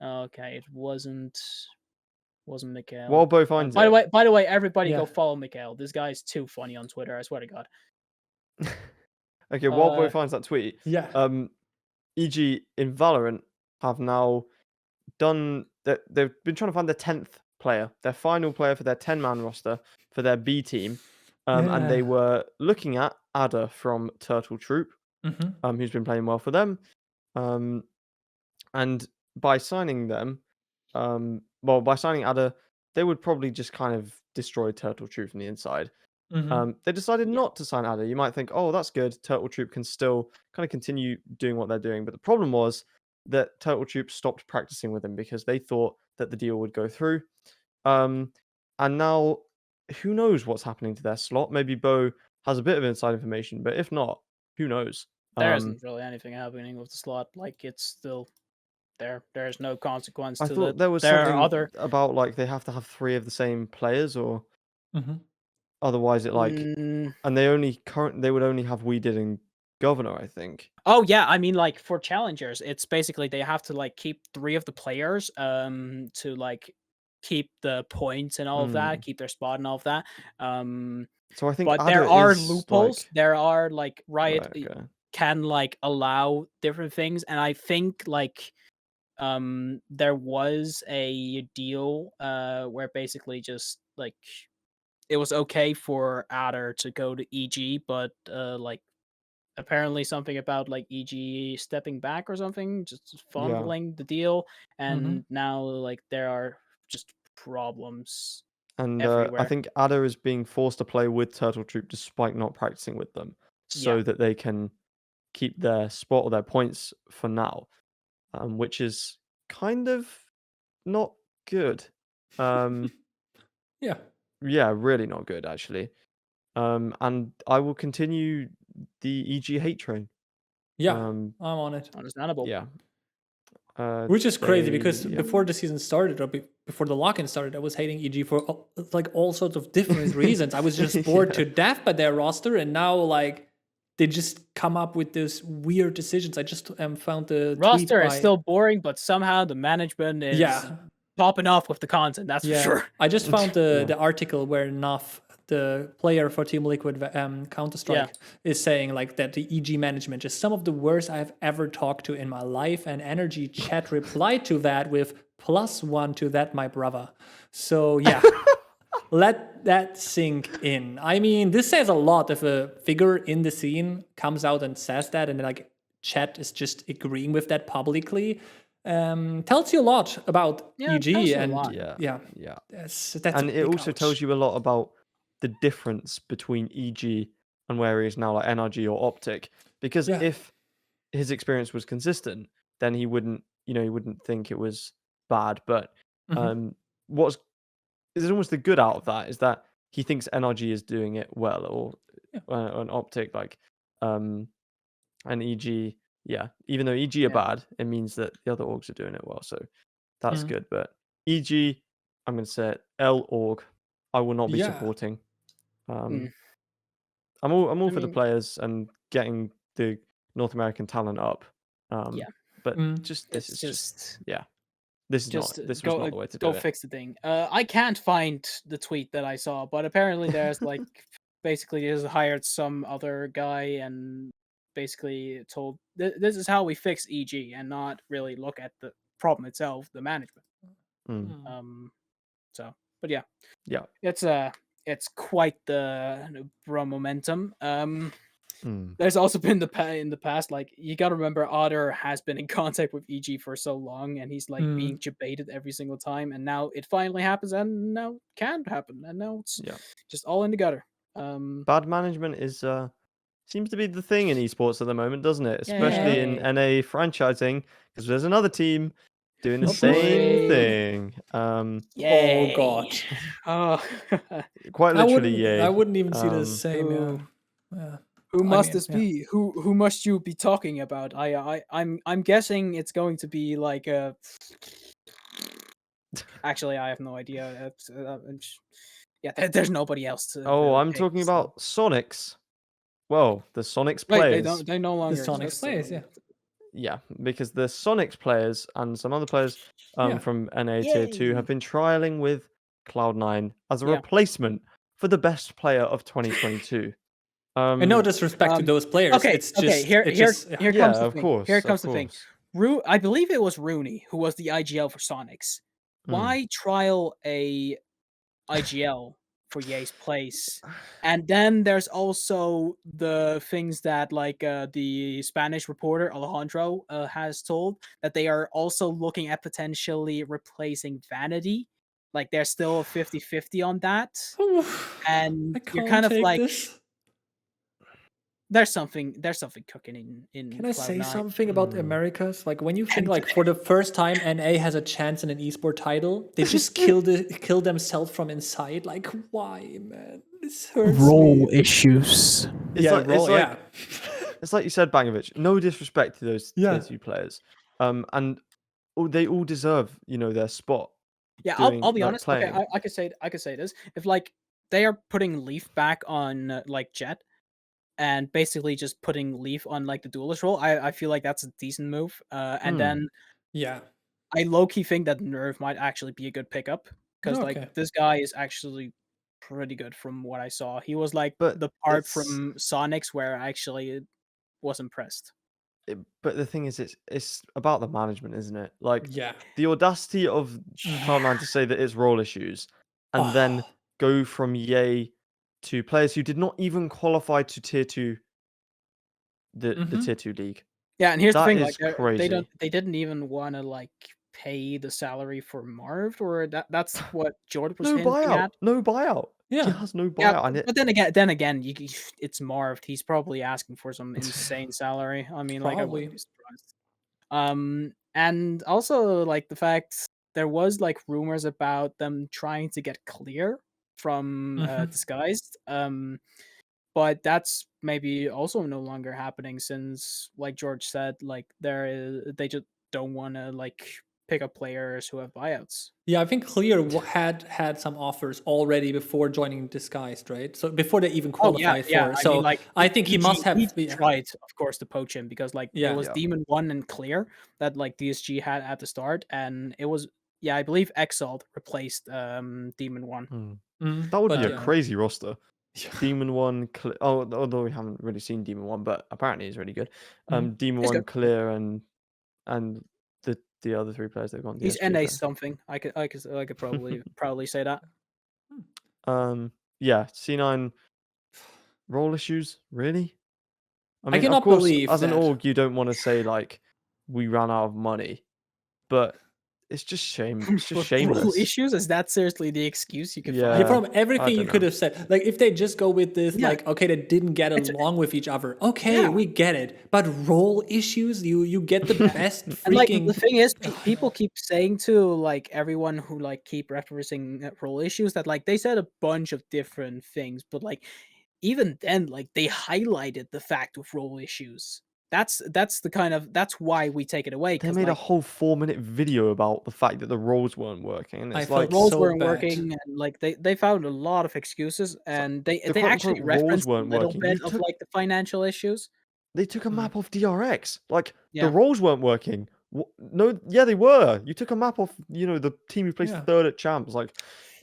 Okay, it wasn't Mikhail. While Bo finds by it. the way, everybody Yeah. go follow Mikhail. This guy's too funny on Twitter, I swear to God. Okay, while Bo finds that tweet, Yeah. EG in Valorant have now done that. They've been trying to find their 10th player, their final player for their 10-man roster for their B team. And they Yeah. were looking at Ada from Turtle Troop, who's been playing well for them. And by signing them, by signing Ada, they would probably just kind of destroy Turtle Troop from the inside. They decided not to sign Ada. You might think, oh, that's good. Turtle Troop can still kind of continue doing what they're doing. But the problem was that Turtle Troop stopped practicing with him because they thought that the deal would go through. And now, who knows what's happening to their slot? Maybe Bo has a bit of inside information, but if not, who knows? There isn't really anything happening with the slot. Like, it's still there. There's no consequence I to thought it. there was There something are other about like they have to have 3 of the same players, or otherwise it like, and they would only have We Did in Governor, I think. Oh yeah, I mean, like for challengers, it's basically they have to like keep 3 of the players to like keep the points and all of that, keep their spot and all of that. So I think but there Ada are is, loopholes. like... There are like Riot Right, okay. can like allow different things, and I think like there was a deal where basically just like it was okay for Adder to go to EG, but like apparently something about like EG stepping back or something, just fondling the deal, and now like there are just problems And everywhere. I think Ada is being forced to play with Turtle Troop despite not practicing with them, so that they can keep their spot or their points for now, which is kind of not good. Yeah. Yeah, really not good, actually. And I will continue the EG hate train. Yeah, I'm on it. Understandable. Yeah. Which is crazy because before the season started, or before the lock-in started, I was hating EG for like all sorts of different reasons. I was just bored to death by their roster, and now like they just come up with these weird decisions. I just found the roster tweet is still boring, but somehow the management is popping off with the content. That's for sure. I just found the article where Nuff, the player for Team Liquid Counter-Strike, is saying like that the EG management is some of the worst I've ever talked to in my life, and Energy Chat replied to that with +1 to that, my brother. So yeah, let that sink in. I mean, this says a lot if a figure in the scene comes out and says that, and like Chat is just agreeing with that publicly. Tells you a lot about EG, and that's and it also tells you a lot about the difference between EG and where he is now, like NRG or Optic. Because if his experience was consistent, then he wouldn't think it was bad. But what's is almost the good out of that is that he thinks NRG is doing it well, or an Optic and EG. Yeah, even though EG are bad, it means that the other orgs are doing it well. So that's good. But EG, I'm going to say it, L org, I will not be supporting. I'm all for the players and getting the North American talent up. But this was not the way to do it. Go fix the thing. I can't find the tweet that I saw, but apparently there's like basically just hired some other guy and basically told this is how we fix EG and not really look at the problem itself, the management. So, but yeah, it's quite the bro momentum. There's also been in the past, like, you gotta remember, Otter has been in contact with EG for so long, and he's like being debated every single time, and now it finally happens, and now it can't happen, and now it's just all in the gutter. Bad management is seems to be the thing in esports at the moment, doesn't it? Especially in NA franchising, because there's another team doing the same thing. Oh god. Quite literally, I wouldn't even see the same. Who must this be? Who must you be talking about? I'm guessing it's going to be like a. Actually, I have no idea. There's nobody else to. I'm talking about Sonics. Well, the Sonics players. They no longer. The Sonics players, Yeah, because the Sonics players and some other players from NA Tier 2 have been trialing with Cloud9 as a replacement for the best player of 2022. And no disrespect to those players. It's just here comes the thing. Course, here comes the thing. I believe it was Rooney who was the IGL for Sonics. Why trial a IGL for Ye's place? And then there's also the things that like the Spanish reporter Alejandro has told, that they are also looking at potentially replacing Vanity. Like they're still 50-50 on that. And you're kind of like this. there's something cooking in Can I say Cloud9. something about the Americas? Like when you think like for the first time NA has a chance in an esport title, they just kill themselves from inside. Like why, man? This hurts Role issues. It's like you said, Bangovic. No disrespect to those Tier 2 players. And they all deserve, their spot. Yeah, I'll be honest. Playing. Okay, I could say this. If like they are putting Leaf back on like Jet, and basically just putting Leaf on like the duelist role, I feel like that's a decent move. And then I low-key think that Nerve might actually be a good pickup, because like this guy is actually pretty good from what I saw. He was like the part from Sonics where I actually was impressed. But the thing is, it's about the management, isn't it? Like the audacity of Cloud9 to say that it's role issues, and then go from Ye to players who did not even qualify to Tier 2, the Tier 2 league. Yeah, and here's that the thing: like crazy. They didn't even want to like pay the salary for Marved, or that's what Jordan was hinting at. No buyout. Yeah, he has no buyout. Yeah, but then again, it's Marved. He's probably asking for some insane salary. I mean, like I wouldn't be surprised. And also like the fact there was like rumors about them trying to get clear from Disguised. But that's maybe also no longer happening, since, like George said, like they just don't want to like pick up players who have buyouts. Yeah, I think Clear had some offers already before joining Disguised, right? So before they even qualified for. So I mean, like, I think he must have tried, of course, to poach him, because like it was Demon 1 and Clear that like DSG had at the start, and it was I believe Exalt replaced Demon 1. That would be a crazy roster. Demon 1, although we haven't really seen Demon 1, but apparently he's really good. Demon 1, Clear, and the other three players they've gone. He's NA something. I could probably say that. C9 role issues, really? I mean, I cannot of course, believe as an org, you don't want to say like we ran out of money, but it's just shame. It's just Rule shameless. issues? Is that seriously the excuse you could Yeah. find? From everything you could have said, like if they just go with this, like okay, they didn't get along with each other. Okay, we get it. But role issues, you get the best freaking. And like the thing is, people keep saying to like everyone who like keep referencing role issues that like they said a bunch of different things, but like even then, like they highlighted the fact of role issues. That's the kind of that's why we take it away. They made a whole 4-minute video about the fact that the roles weren't working, and it's like roles weren't working, and like they found a lot of excuses, and they actually referenced a little bit of like the financial issues. They took a map off DRX. Like the roles weren't working. No, yeah, they were. You took a map off, the team who placed third at champs. Like,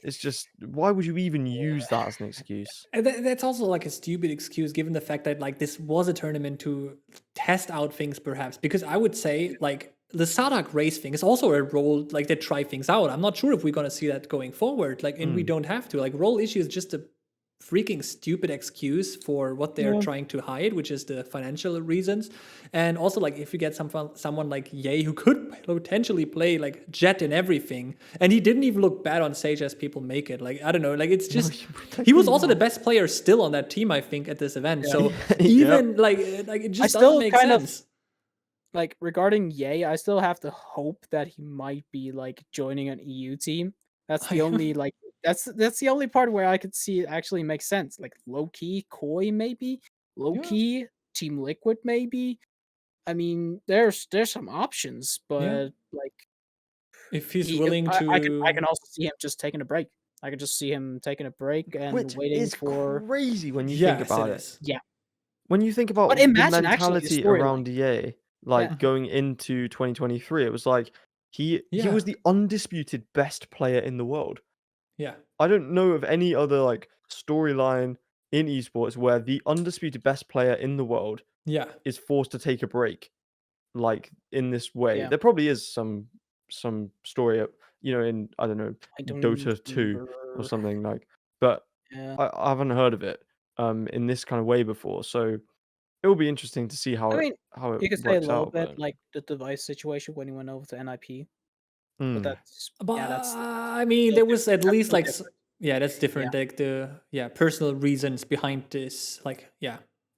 it's just, why would you even use that as an excuse? And that's also like a stupid excuse, given the fact that like this was a tournament to test out things, perhaps. Because I would say like the Sadak race thing is also a role, like they try things out. I'm not sure if we're gonna see that going forward. Like, and we don't have to. Like, role issue is just a freaking stupid excuse for what they're trying to hide, which is the financial reasons. And also, like, if you get someone like Ye who could potentially play like Jet in everything, and he didn't even look bad on stage as people make it. Like, I don't know, like it's just he was also the best player still on that team, I think, at this event. So even like it just doesn't make sense. Like regarding Ye, I still have to hope that he might be like joining an EU team. That's the only like that's the only part where I could see it actually makes sense. Like low key Koi maybe, low key Team Liquid maybe. I mean, there's some options, but like if he's willing to, I can also see him just taking a break. I could just see him taking a break and waiting for crazy when you think about it. Yeah. When you think about the mentality around EA, like going into 2023, it was like he was the undisputed best player in the world. Yeah. I don't know of any other like storyline in esports where the undisputed best player in the world is forced to take a break like in this way. There probably is some story, in I don't know, Dota 2 or something like, but I haven't heard of it in this kind of way before. So it will be interesting to see how it you could say a little out, bit like the device situation when he went over to NIP. But that's I mean, there was at least like that's different. Like the personal reasons behind this, like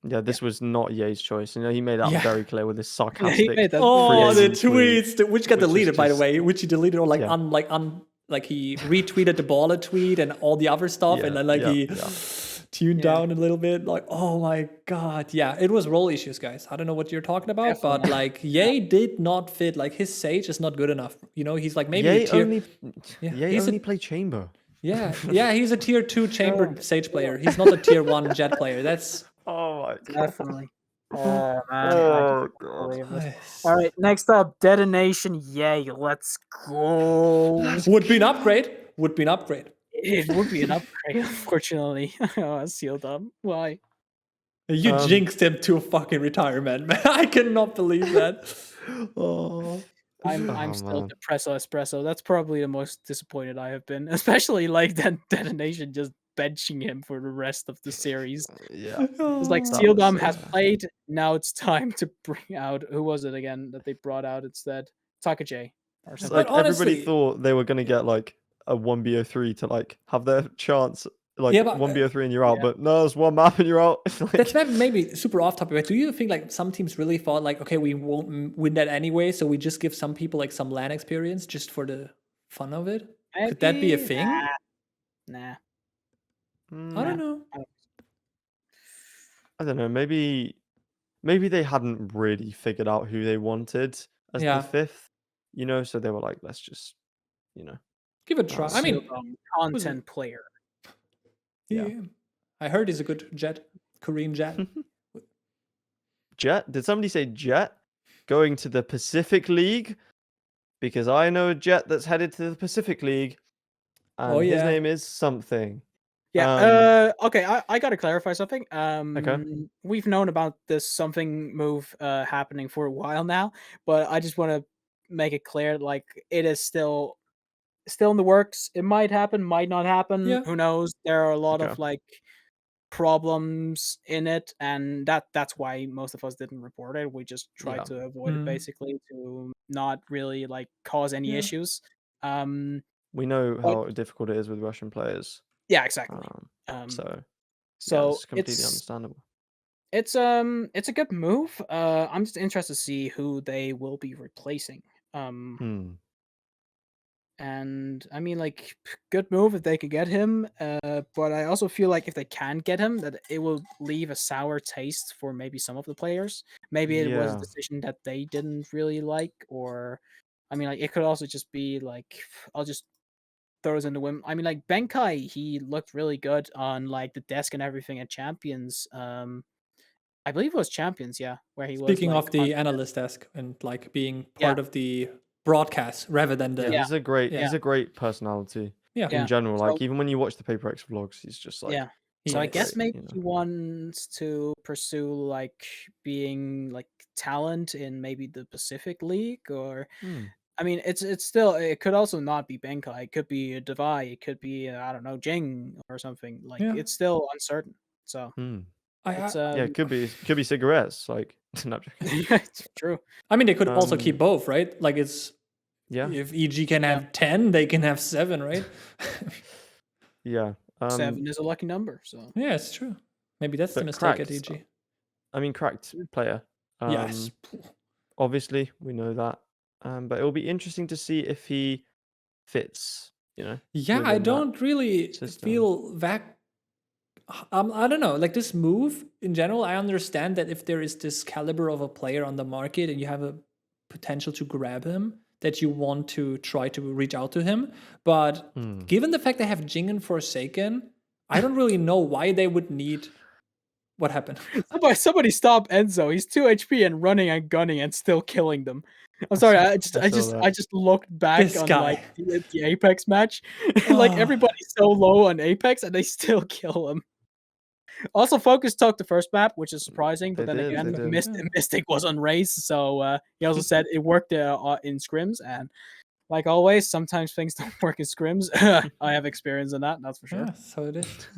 this was not Ye's choice. He made that very clear with his sarcastic. The tweets, which got deleted by the way, which he deleted or like he retweeted the baller tweet and all the other stuff, and then he tuned down a little bit. Like, oh my god, it was role issues, guys. I don't know what you're talking about, but like Ye did not fit. Like his Sage is not good enough. He's like maybe Ye only play chamber. He's a tier 2 chamber Sage player. He's not a tier 1 Jet player. That's oh my god. Definitely. Oh man. Oh god. All right, next up, Detonation. Yay, let's go. Would be an upgrade. It would be an upgrade, unfortunately. Sealed up. Why? You jinxed him to a fucking retirement, man. I cannot believe that. I'm still depressed espresso. That's probably the most disappointed I have been, especially like that Detonation just benching him for the rest of the series. It's like Sealdom has played. Now it's time to bring out, who was it again that they brought out instead? Takajay. Or something. Like everybody thought they were gonna get like a 1BO3 to like have their chance. Like 1BO3 and you're out, but no, it's one map and you're out. That's maybe super off topic, but do you think like some teams really thought like, okay, we won't win that anyway, so we just give some people like some LAN experience just for the fun of it? Could that be a thing? Nah. I don't know. I don't know. Maybe they hadn't really figured out who they wanted as the fifth. So they were like, let's just, give it a try. I mean, content player. Yeah. I heard he's a good Jet, Korean Jet. Jet? Did somebody say Jet going to the Pacific League? Because I know a Jet that's headed to the Pacific League, and his name is Something. Yeah. Okay. I gotta clarify something. Okay. We've known about this Something move happening for a while now, but I just want to make it clear, like it is still in the works. It might happen, might not happen. Who knows? There are a lot of like problems in it, and that's why most of us didn't report it. We just tried Yeah. to avoid it basically to not really like cause any issues. We know But how difficult it is with Russian players. yeah, exactly. So yeah, So it's completely understandable. it's a good move. I'm just interested to see who they will be replacing. And I mean, like, good move if they could get him. But I also feel like if they can get him, that it will leave a sour taste for maybe some of the players. Maybe it was a Yeah. decision that they didn't really like, or I mean, like, it could also just be like, I'll just throw it in the wind. I mean, like Benkai, he looked really good on like the desk and everything at Champions. I believe it was Champions, yeah, where he was Speaking like of the analyst desk and like being part of the broadcast rather than the he's a great personality. In general, like even when you watch the PRX vlogs, he's just like So I guess great, maybe he wants to pursue like being like talent in maybe the Pacific League, or I mean, it's still, it could also not be Benkai. It could be a Devai. It could be I don't know, Jing or something. Like it's still uncertain. So it's it could be cigarettes. Like no, it's true. I mean, they could also keep both, right? Like it's if EG can have 10, they can have 7, right? Yeah. 7 is a lucky number. So yeah, it's true. Maybe that's the mistake at EG. I mean, cracked player. Yes. Obviously, we know that. But it'll be interesting to see if he fits. Yeah, I don't really feel that. I don't know. Like this move in general, I understand that if there is this caliber of a player on the market and you have a potential to grab him, that you want to try to reach out to him. But given the fact they have Jing and Forsaken, I don't really know why they would need. What happened? Somebody stop Enzo. He's 2 HP and running and gunning and still killing them. I'm sorry. I just looked back This on guy. like the Apex match. Like everybody's so low on Apex and they still kill him. Also, Focus took the first map, which is surprising. But then again, Mystic was on Raze, so he also said it worked in scrims. And like always, sometimes things don't work in scrims. I have experience in that, that's for sure. Yeah, so it is.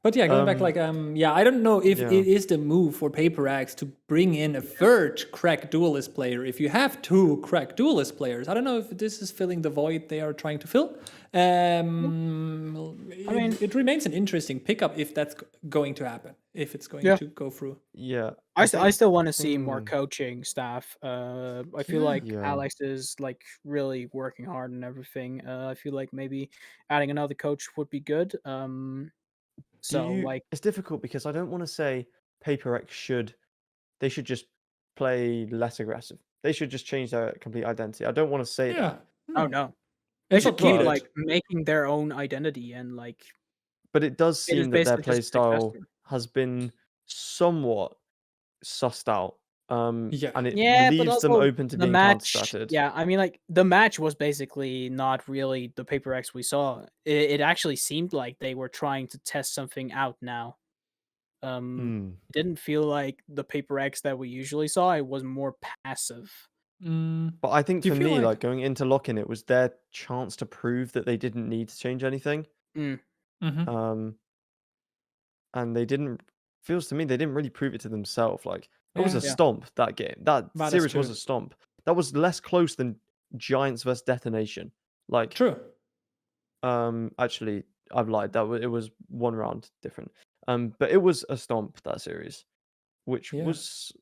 But yeah, going back, like, I don't know if it is the move for PRX to bring in a third crack duelist player. If you have 2 crack duelist players, I don't know if this is filling the void they are trying to fill. I mean, it remains an interesting pickup if that's going to happen, if it's going to go through. Yeah, I still want to see more coaching staff. I feel like Alex is like really working hard and everything. I feel like maybe adding another coach would be good. It's difficult because I don't want to say PRX should just play less aggressive. They should just change their complete identity. I don't want to say that. Oh no. They should keep like making their own identity and like. But it does seem that their play style has been somewhat sussed out. And it leaves them open to being counter-started. Yeah, I mean, like the match was basically not really the PRX we saw. It actually seemed like they were trying to test something out now. It didn't feel like the PRX that we usually saw. It was more passive. But I think for me, like going into lock-in, it was their chance to prove that they didn't need to change anything. And they didn't. Feels to me they didn't really prove it to themselves. Like it was a stomp that game. That series was a stomp. That was less close than Giants versus Detonation. Like true. Actually, I've lied. It was 1 round different. But it was a stomp, that series, which was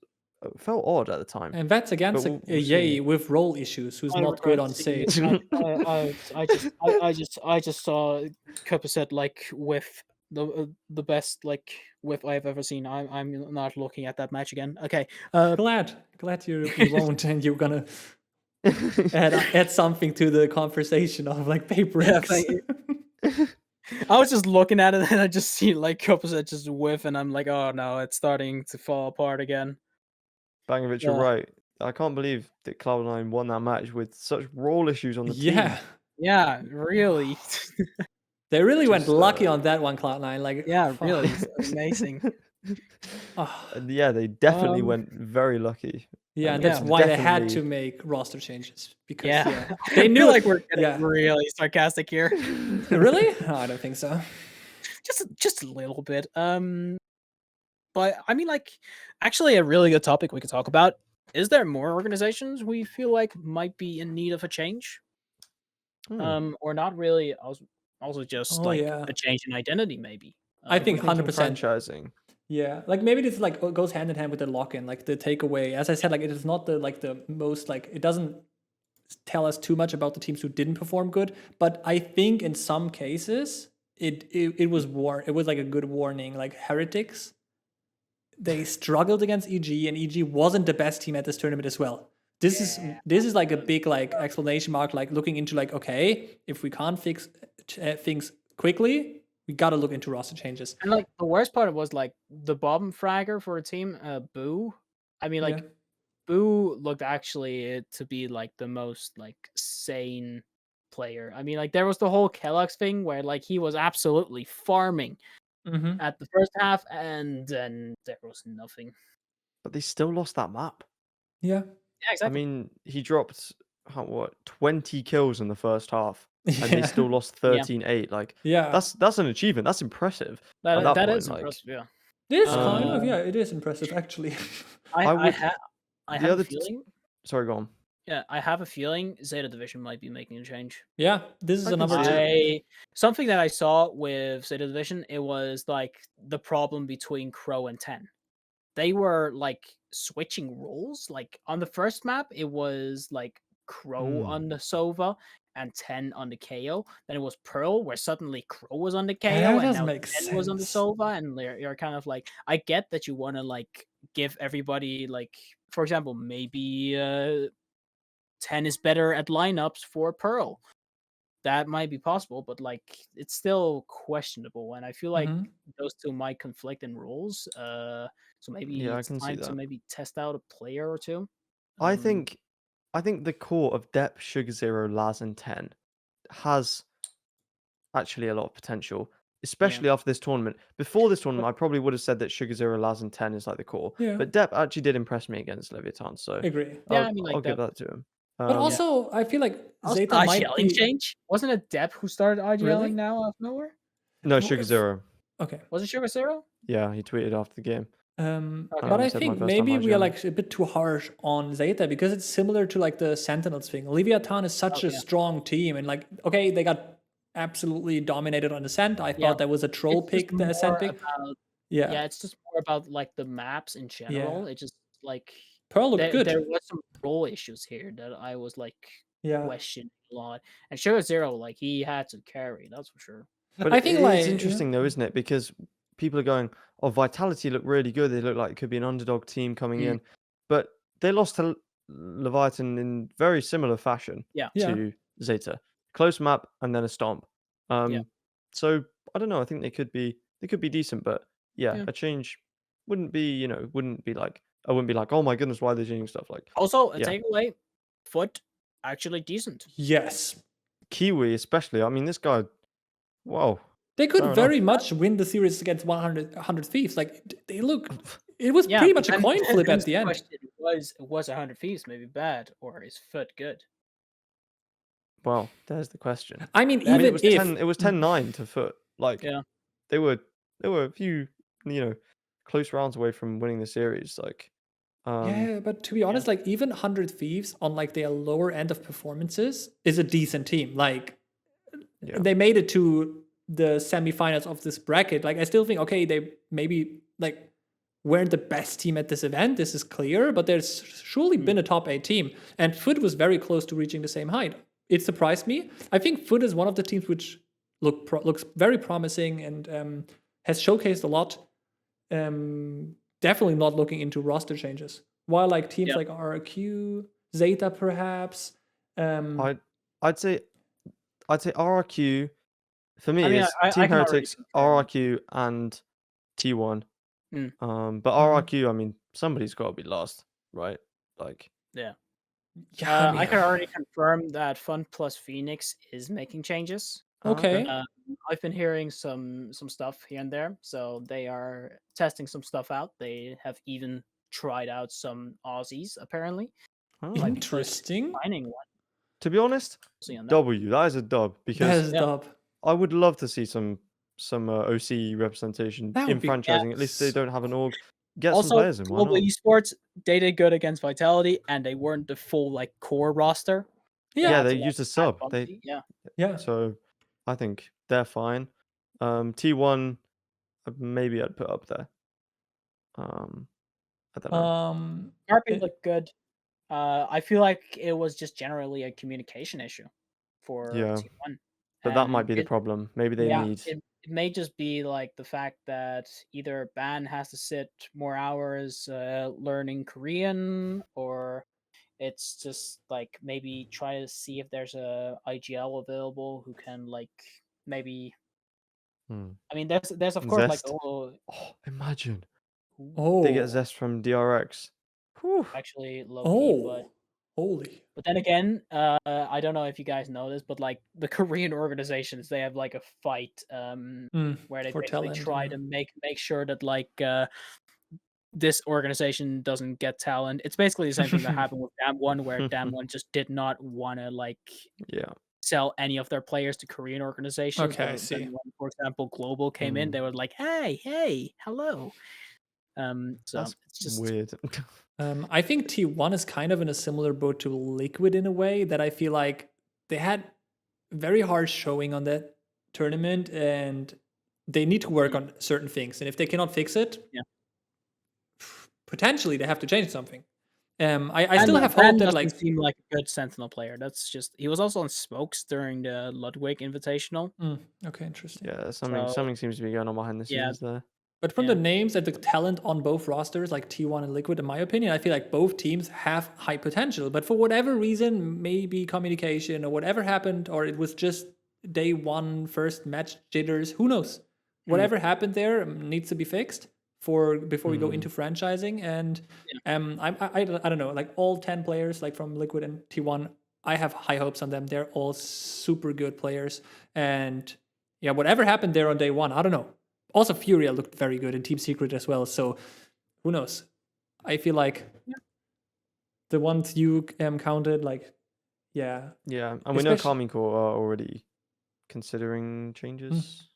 felt odd at the time. And that's against a Yay with role issues who's not good on stage. I just saw Cuppa said like with the best like whiff I've ever seen. I'm not looking at that match again. Okay. Glad you won't, and you're gonna add something to the conversation of like PRX. I was just looking at it and I just see like Cuppa said just whiff, and I'm like, oh no, it's starting to fall apart again. Bangovich, you're right. I can't believe that Cloud9 won that match with such role issues on the team. Yeah, really. They really went lucky on that one, Cloud9. Like, really, it's amazing. Yeah, they definitely went very lucky. Yeah, and that's why they had to make roster changes because they knew like we're getting really sarcastic here. Really? No, I don't think so. just a little bit. But I mean, like, actually, a really good topic we could talk about. Is there more organizations we feel like might be in need of a change? Or not really? Also just like a change in identity, maybe. I think 100% franchising. Yeah, like maybe this like goes hand in hand with the lock-in, like the takeaway. As I said, like it is not the most like it doesn't tell us too much about the teams who didn't perform good, but I think in some cases it was like a good warning. Like Heretics, they struggled against EG, and EG wasn't the best team at this tournament as well. This is like a big like explanation mark, like looking into like, okay, if we can't fix things quickly, we gotta look into roster changes. And like the worst part was like the bomb fragger for a team, Boo. I mean, like Boo looked actually to be like the most like sane player. I mean, like there was the whole Kellogg's thing where like he was absolutely farming at the first half, and then there was nothing. But they still lost that map. Yeah. Yeah, exactly. I mean, he dropped 20 kills in the first half, and they still lost 13-8. Like, that's an achievement. That's impressive. That is impressive. Yeah, it is kind of. Yeah, it is impressive actually. I have a feeling. Sorry, go on. Yeah, I have a feeling Zeta Division might be making a change. Yeah, this is another something that I saw with Zeta Division. It was like the problem between Crow and 10. They were like switching roles. Like on the first map, it was like Crow on the Sova and 10 on the KO. Then it was Pearl, where suddenly Crow was on the KO and now 10 was on the Sova. And you're kind of like, I get that you want to like give everybody like, for example, maybe 10 is better at lineups for Pearl. That might be possible, but like it's still questionable, and I feel like those two might conflict in roles. So maybe it's time to maybe test out a player or two. I think the core of Dep, Sugar Zero, Laz, and 10 has actually a lot of potential, especially after this tournament. Before this tournament, I probably would have said that Sugar Zero, Laz, and 10 is like the core. Yeah. But Dep actually did impress me against Leviathan, so agree. I'll give that to him. But also, I feel like Zeta might be change. Wasn't it Dep who started IGLing now out of nowhere? No, Sugar Zero. Okay. Was it Sugar Zero? Yeah, he tweeted after the game. But I think maybe we are like a bit too harsh on Zeta because it's similar to like the Sentinels thing. Leviathan is such a strong team, and like, okay, they got absolutely dominated on Ascent. I thought that was a troll pick, the Ascent pick. Yeah, it's just more about like the maps in general. It just like Pearl looked good. There was some role issues here that I was like questioning a lot. And Sugar Zero, like he had to carry, that's for sure. But I think it's interesting though, isn't it? Because people are going, "Oh, Vitality look really good. They look like it could be an underdog team coming in," but they lost to Leviathan in very similar fashion to Zeta. Close map and then a stomp. So I don't know. I think they could be decent, but a change wouldn't be like I wouldn't be like, oh my goodness, why are they doing stuff like. Also, a takeaway, Foot actually decent. Yes, Kiwi especially. I mean, this guy. Whoa. They could very much win the series against 100 Thieves. Like they look, it was pretty much a coin flip at the end. Was 100 Thieves maybe bad, or is Foot good? Well, there's the question. I mean, it was 10-9 to Foot. Like, they were a few, close rounds away from winning the series. Like, but to be honest, like even 100 Thieves on like their lower end of performances is a decent team. Like, they made it to the semifinals of this bracket. Like, I still think, okay, they maybe like weren't the best team at this event. This is clear, but there's surely been a top 8 team, and Foot was very close to reaching the same height. It surprised me. I think Foot is one of the teams which looks very promising and has showcased a lot. Definitely not looking into roster changes. While like teams like RRQ, Zeta, perhaps. I'd say RRQ for me is Team Heretics, RRQ, and T1. But RRQ, I mean, somebody's got to be last, right? Like, I can already confirm that Fun plus Phoenix is making changes. Okay. I've been hearing some stuff here and there, so they are testing some stuff out. They have even tried out some Aussies, apparently. Interesting. Finding one. To be honest, W. That is a dub because that is a dub. I would love to see some some OC representation That in would be franchising. At least they don't have an org. Get some Also, players in. Why Global not? Esports, they did good against Vitality, and they weren't the full like core roster. Yeah, had they to, used a add sub. Bunty, yeah. Yeah. So I think they're fine. T1, maybe I'd put up there. I don't know. RP looked good. I feel like it was just generally a communication issue for Yeah. T1. But that might be the problem. Maybe they need. It may just be like the fact that either Ban has to sit more hours learning Korean, or it's just like maybe try to see if there's a IGL available who can like maybe. I mean, there's of course like Zest. Oh, imagine. Oh, They get Zest from DRX. Whew. actually low key, but holy. But then again, I don't know if you guys know this, but like the Korean organizations, they have like a fight where they basically try to make sure that like this organization doesn't get talent. It's basically the same thing that happened with Dam1, where Dam1 just did not want to like sell any of their players to Korean organizations. Okay, I see. When, for example, Global came in, they were like, hey, hello. So That's it's just weird. I think T1 is kind of in a similar boat to Liquid in a way that I feel like they had very hard showing on that tournament, and they need to work on certain things. And if they cannot fix it, potentially they have to change something. I still have hope that like seem like a good Sentinel player. That's just he was also on Smokes during the Ludwig Invitational. Okay, interesting. Yeah, something seems to be going on behind the scenes there. But from the names and the talent on both rosters, like T1 and Liquid, in my opinion, I feel like both teams have high potential. But for whatever reason, maybe communication or whatever happened, or it was just day one first match jitters, who knows? Whatever happened there needs to be fixed before we go into franchising. And I don't know, like all 10 players, like from Liquid and T1, I have high hopes on them. They're all super good players. And yeah, whatever happened there on day one, I don't know. Also, Furia looked very good in Team Secret as well. So who knows? I feel like the ones you counted, like, yeah. And we know Karmine Corp are already considering changes.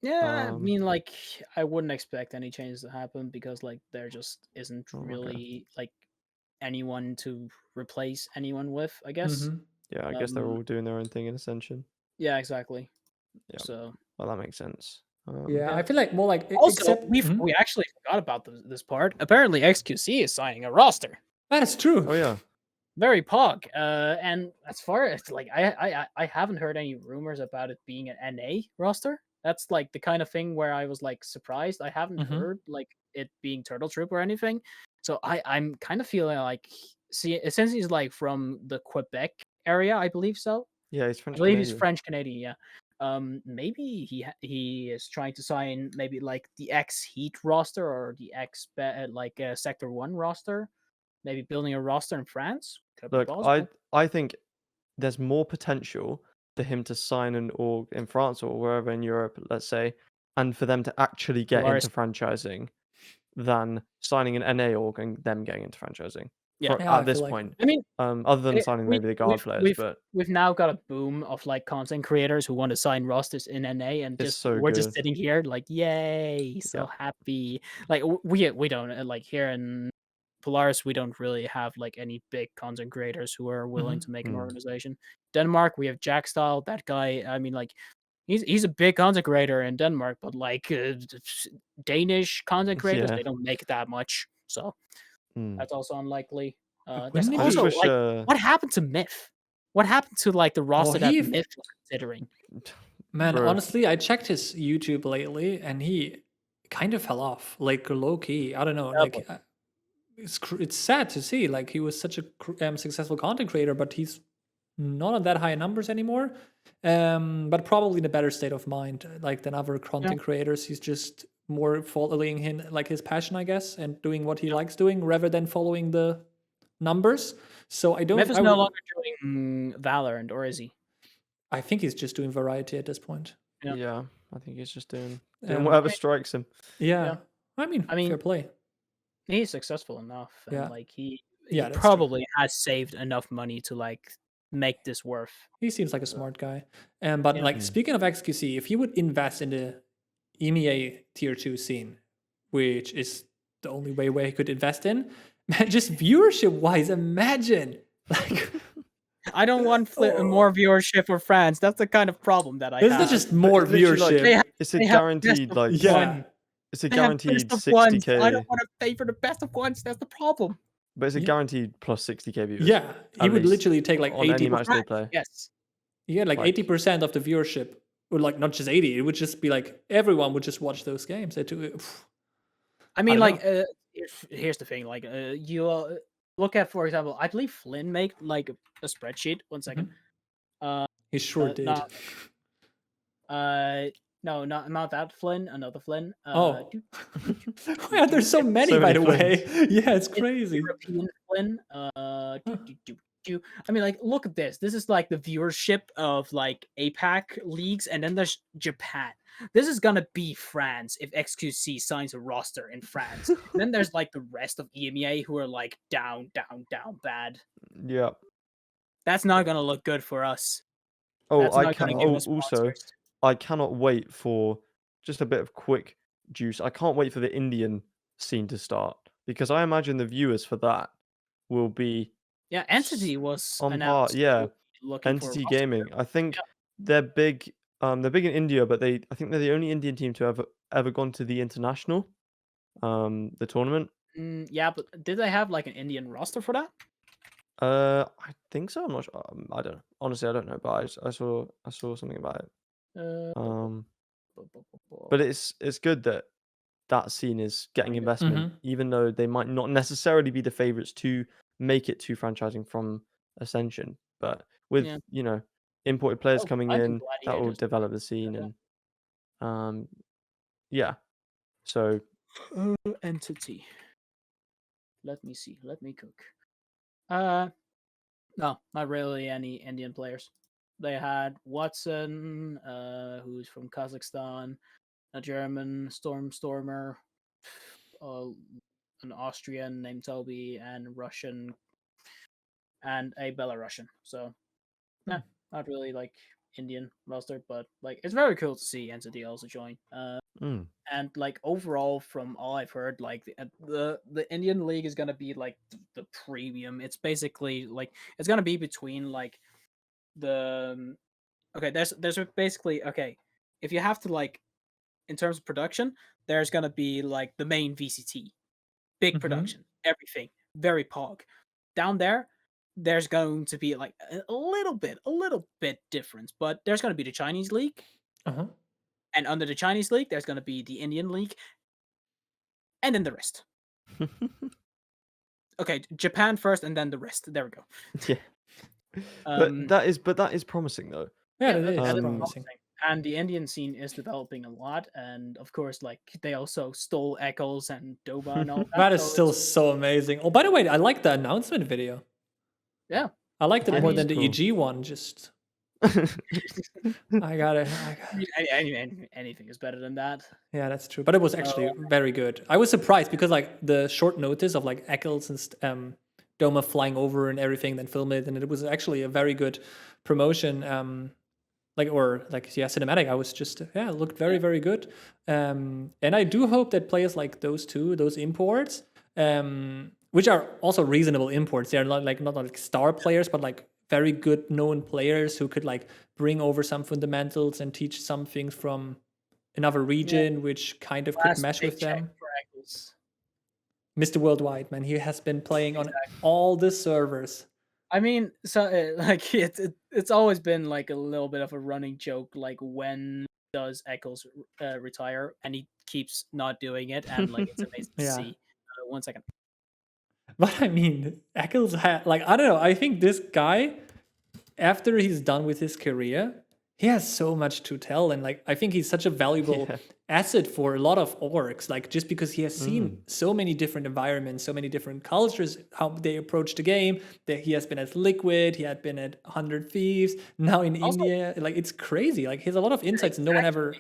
Yeah, I mean, like, I wouldn't expect any changes to happen because, like, there just isn't really like anyone to replace anyone with, I guess. Yeah, I guess they're all doing their own thing in Ascension. Yeah, exactly. Yeah. So. Well, that makes sense. I feel like more like also we actually forgot about this part. Apparently, XQC is signing a roster. That is true. Oh yeah. Very pog. And as far as like I haven't heard any rumors about it being an NA roster. That's like the kind of thing where I was like surprised. I haven't heard like it being Turtle Troop or anything. So I'm kind of feeling like since he's like from the Quebec area, I believe so. Yeah, he's French. I believe he's French Canadian. Yeah. Maybe he is trying to sign maybe like the X Heat roster or the X like Sector 1 roster. Maybe building a roster in France. Look, I think there's more potential for him to sign an org in France or wherever in Europe, let's say, and for them to actually get into franchising than signing an NA org and them getting into franchising. At this point. I mean, other than signing maybe the guard players, but we've now got a boom of like content creators who want to sign rosters in NA, and we're just sitting here like, yay, so happy. Like we don't like here in Polaris, we don't really have like any big content creators who are willing to make an organization. Denmark, we have Jackstyle. That guy, I mean, like he's a big content creator in Denmark, but like Danish content creators, they don't make that much. So that's also unlikely. There's also like, what happened to Myth? What happened to like the roster that Myth was considering? Man, honestly, I checked his YouTube lately, and he kind of fell off, like low key. I don't know, like. It's sad to see, like he was such a successful content creator, but he's not on that high numbers anymore. But probably in a better state of mind, like than other content creators. He's just more following his passion, I guess, and doing what he likes doing rather than following the numbers. So I don't. Myth is no longer doing Valorant, or is he? I think he's just doing variety at this point. Yeah, I think he's just doing whatever strikes him. Yeah. I mean, fair play. He's successful enough, and like he that's probably has saved enough money to like make this worth. He seems like a smart guy. But like speaking of XQC, if he would invest in the EMEA tier 2 scene, which is the only way he could invest in, man, just viewership wise, imagine like. I don't want more viewership for France. That's the kind of problem that I have. Isn't it just more viewership? Like, it's a guaranteed, like, it's a guaranteed 60k. I don't want to pay for the best of ones. That's the problem. But it's a guaranteed plus 60k viewers. Yeah, he would literally take like on 80%. Any match they play. Yes. Yeah, like 80% of the viewership, or like not just 80. It would just be like everyone would just watch those games. I mean, like, here's the thing. Like, you look at, for example, I believe Flynn made like a spreadsheet. 1 second. He sure did. No, not that Flynn. Another Flynn. Yeah, there's so many, by the way. Yeah, it's crazy. European Flynn. I mean, like, look at this. This is like the viewership of like APAC leagues, and then there's Japan. This is gonna be France if XQC signs a roster in France. Then there's like the rest of EMEA who are like down bad. Yeah. That's not gonna look good for us. Oh, I cannot wait for just a bit of quick juice. I can't wait for the Indian scene to start, because I imagine the viewers for that will be Entity was on announced. par. Yeah, Entity Gaming. I think they're big. They're big in India, but I think they're the only Indian team to ever gone to the international, the tournament. Yeah, but did they have like an Indian roster for that? I think so. I'm not sure. I don't. Honestly, I don't know. But I saw something about it. But it's good that scene is getting investment, even though they might not necessarily be the favorites to make it to franchising from Ascension. But with imported players coming in, that will develop the scene, and so Entity. Let me see. Let me cook. No, not really any Indian players. They had Watson, who's from Kazakhstan, a German Stormer, an Austrian named Toby, and Russian, and a Belarusian. So, not really like Indian roster, but like it's very cool to see Entity also join. And like overall, from all I've heard, like the Indian league is gonna be like the premium. It's basically like it's gonna be between like the there's basically if you have to like in terms of production, there's gonna be like the main VCT, big production, everything very pog. Down there's going to be like a little bit difference, but there's going to be the Chinese league, and under the Chinese league, there's going to be the Indian league, and then the rest. Okay, Japan first, and then the rest. There we go. Yeah, but that is promising though. Yeah, it is promising. And the Indian scene is developing a lot, and of course, like they also stole Echoes and Doba and all that. That is still so amazing. Oh, by the way, I like the announcement video. Yeah, I liked it more than the cool. EG one. Just I got it. Anything is better than that. Yeah, that's true. But it was actually very good. I was surprised because like the short notice of like Eccles and Doma flying over and everything, then film it, and it was actually a very good promotion. Cinematic. I was just it looked very, very good. And I do hope that players like those imports, which are also reasonable imports, they're not like star players, but like very good known players who could like bring over some fundamentals and teach some things from another region, which kind of could mesh with them. Mr. Worldwide, man, he has been playing on all the servers. I mean, so like it's always been like a little bit of a running joke, like when does Eccles retire, and he keeps not doing it, and like it's amazing to see. 1 second. But I mean, Eccles had like I don't know. I think this guy, after he's done with his career, he has so much to tell, and like I think he's such a valuable asset for a lot of orgs. Like just because he has seen so many different environments, so many different cultures, how they approach the game. That he has been at Liquid, he had been at 100 Thieves, now in India. Like it's crazy. Like he has a lot of insights no one ever.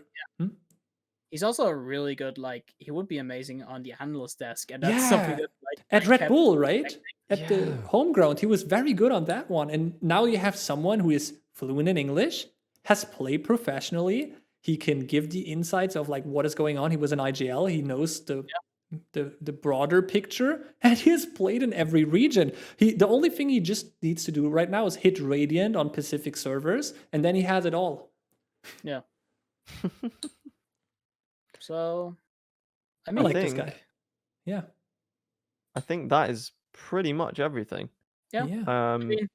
He's also a really good, like he would be amazing on the analyst desk, and that's something that like at Red Bull, right? at the homegrown. He was very good on that one. And now you have someone who is fluent in English, has played professionally. He can give the insights of like what is going on. He was an IGL. He knows the broader picture, and he has played in every region. The only thing he just needs to do right now is hit Radiant on Pacific servers, and then he has it all. Yeah. So, I like this guy. Yeah. I think that is pretty much everything. Yeah. I mean,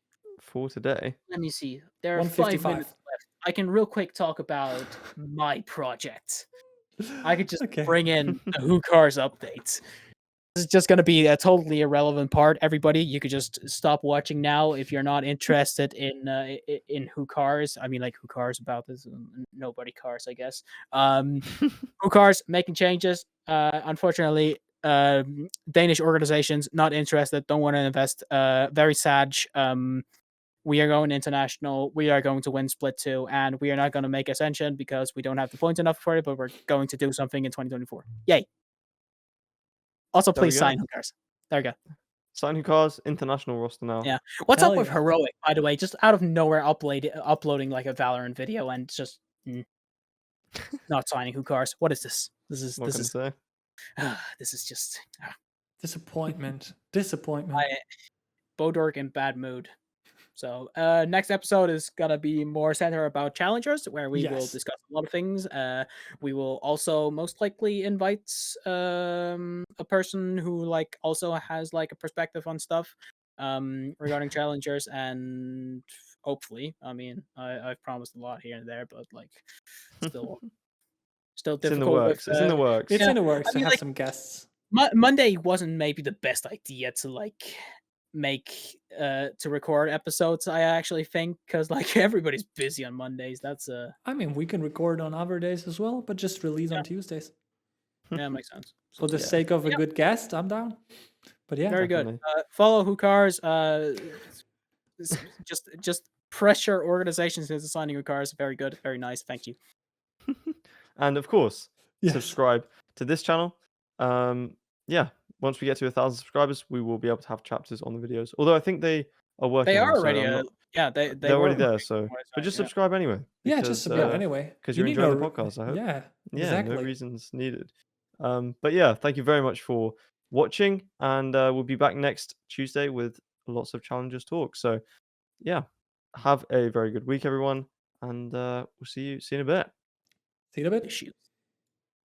for today. Let me see. There are 5 minutes left. I can real quick talk about my project. I could just bring in the Who Cares updates. This is just going to be a totally irrelevant part. Everybody, you could just stop watching now if you're not interested in Who Cares. I mean, like, who cares about this? Nobody cares, I guess. Who Cares making changes. Unfortunately, Danish organizations not interested. Don't want to invest. Very sad. We are going international. We are going to win Split 2, and we are not going to make Ascension because we don't have the points enough for it, but we're going to do something in 2024. Yay. Also, please sign Who Cares. There we go. Sign Who Cares, international roster now. Yeah. What's up with Heroic, by the way? Just out of nowhere uploading like a Valorant video and just not signing Who Cares. What is this? This is just disappointment. Bodork in bad mood. So next episode is gonna be more centered about challengers, where we will discuss a lot of things. We will also most likely invite a person who like also has like a perspective on stuff regarding challengers, and hopefully, I mean, I've promised a lot here and there, but like still difficult. It's in the works. It's in the works. It's in the works to have some guests. Monday wasn't maybe the best idea to like to record episodes, I actually think, because like everybody's busy on Mondays. That's I mean, we can record on other days as well, but just release on Tuesdays. Yeah, makes sense. For the sake of a good guest, I'm down. But yeah, very good. Follow Who Cares. Just pressure organizations into signing Who Cares. Very good, very nice. Thank you. And of course, subscribe to this channel. Once we get to 1,000 subscribers, we will be able to have chapters on the videos. Although I think they are working. They are already. They're already there. So, but just subscribe anyway. Just subscribe anyway. Because you're enjoying the podcast. I hope. Yeah. Exactly. No reasons needed. But yeah, thank you very much for watching, and we'll be back next Tuesday with lots of challengers talk. So, yeah, have a very good week, everyone, and we'll see you in a bit. See you in a bit. Issues.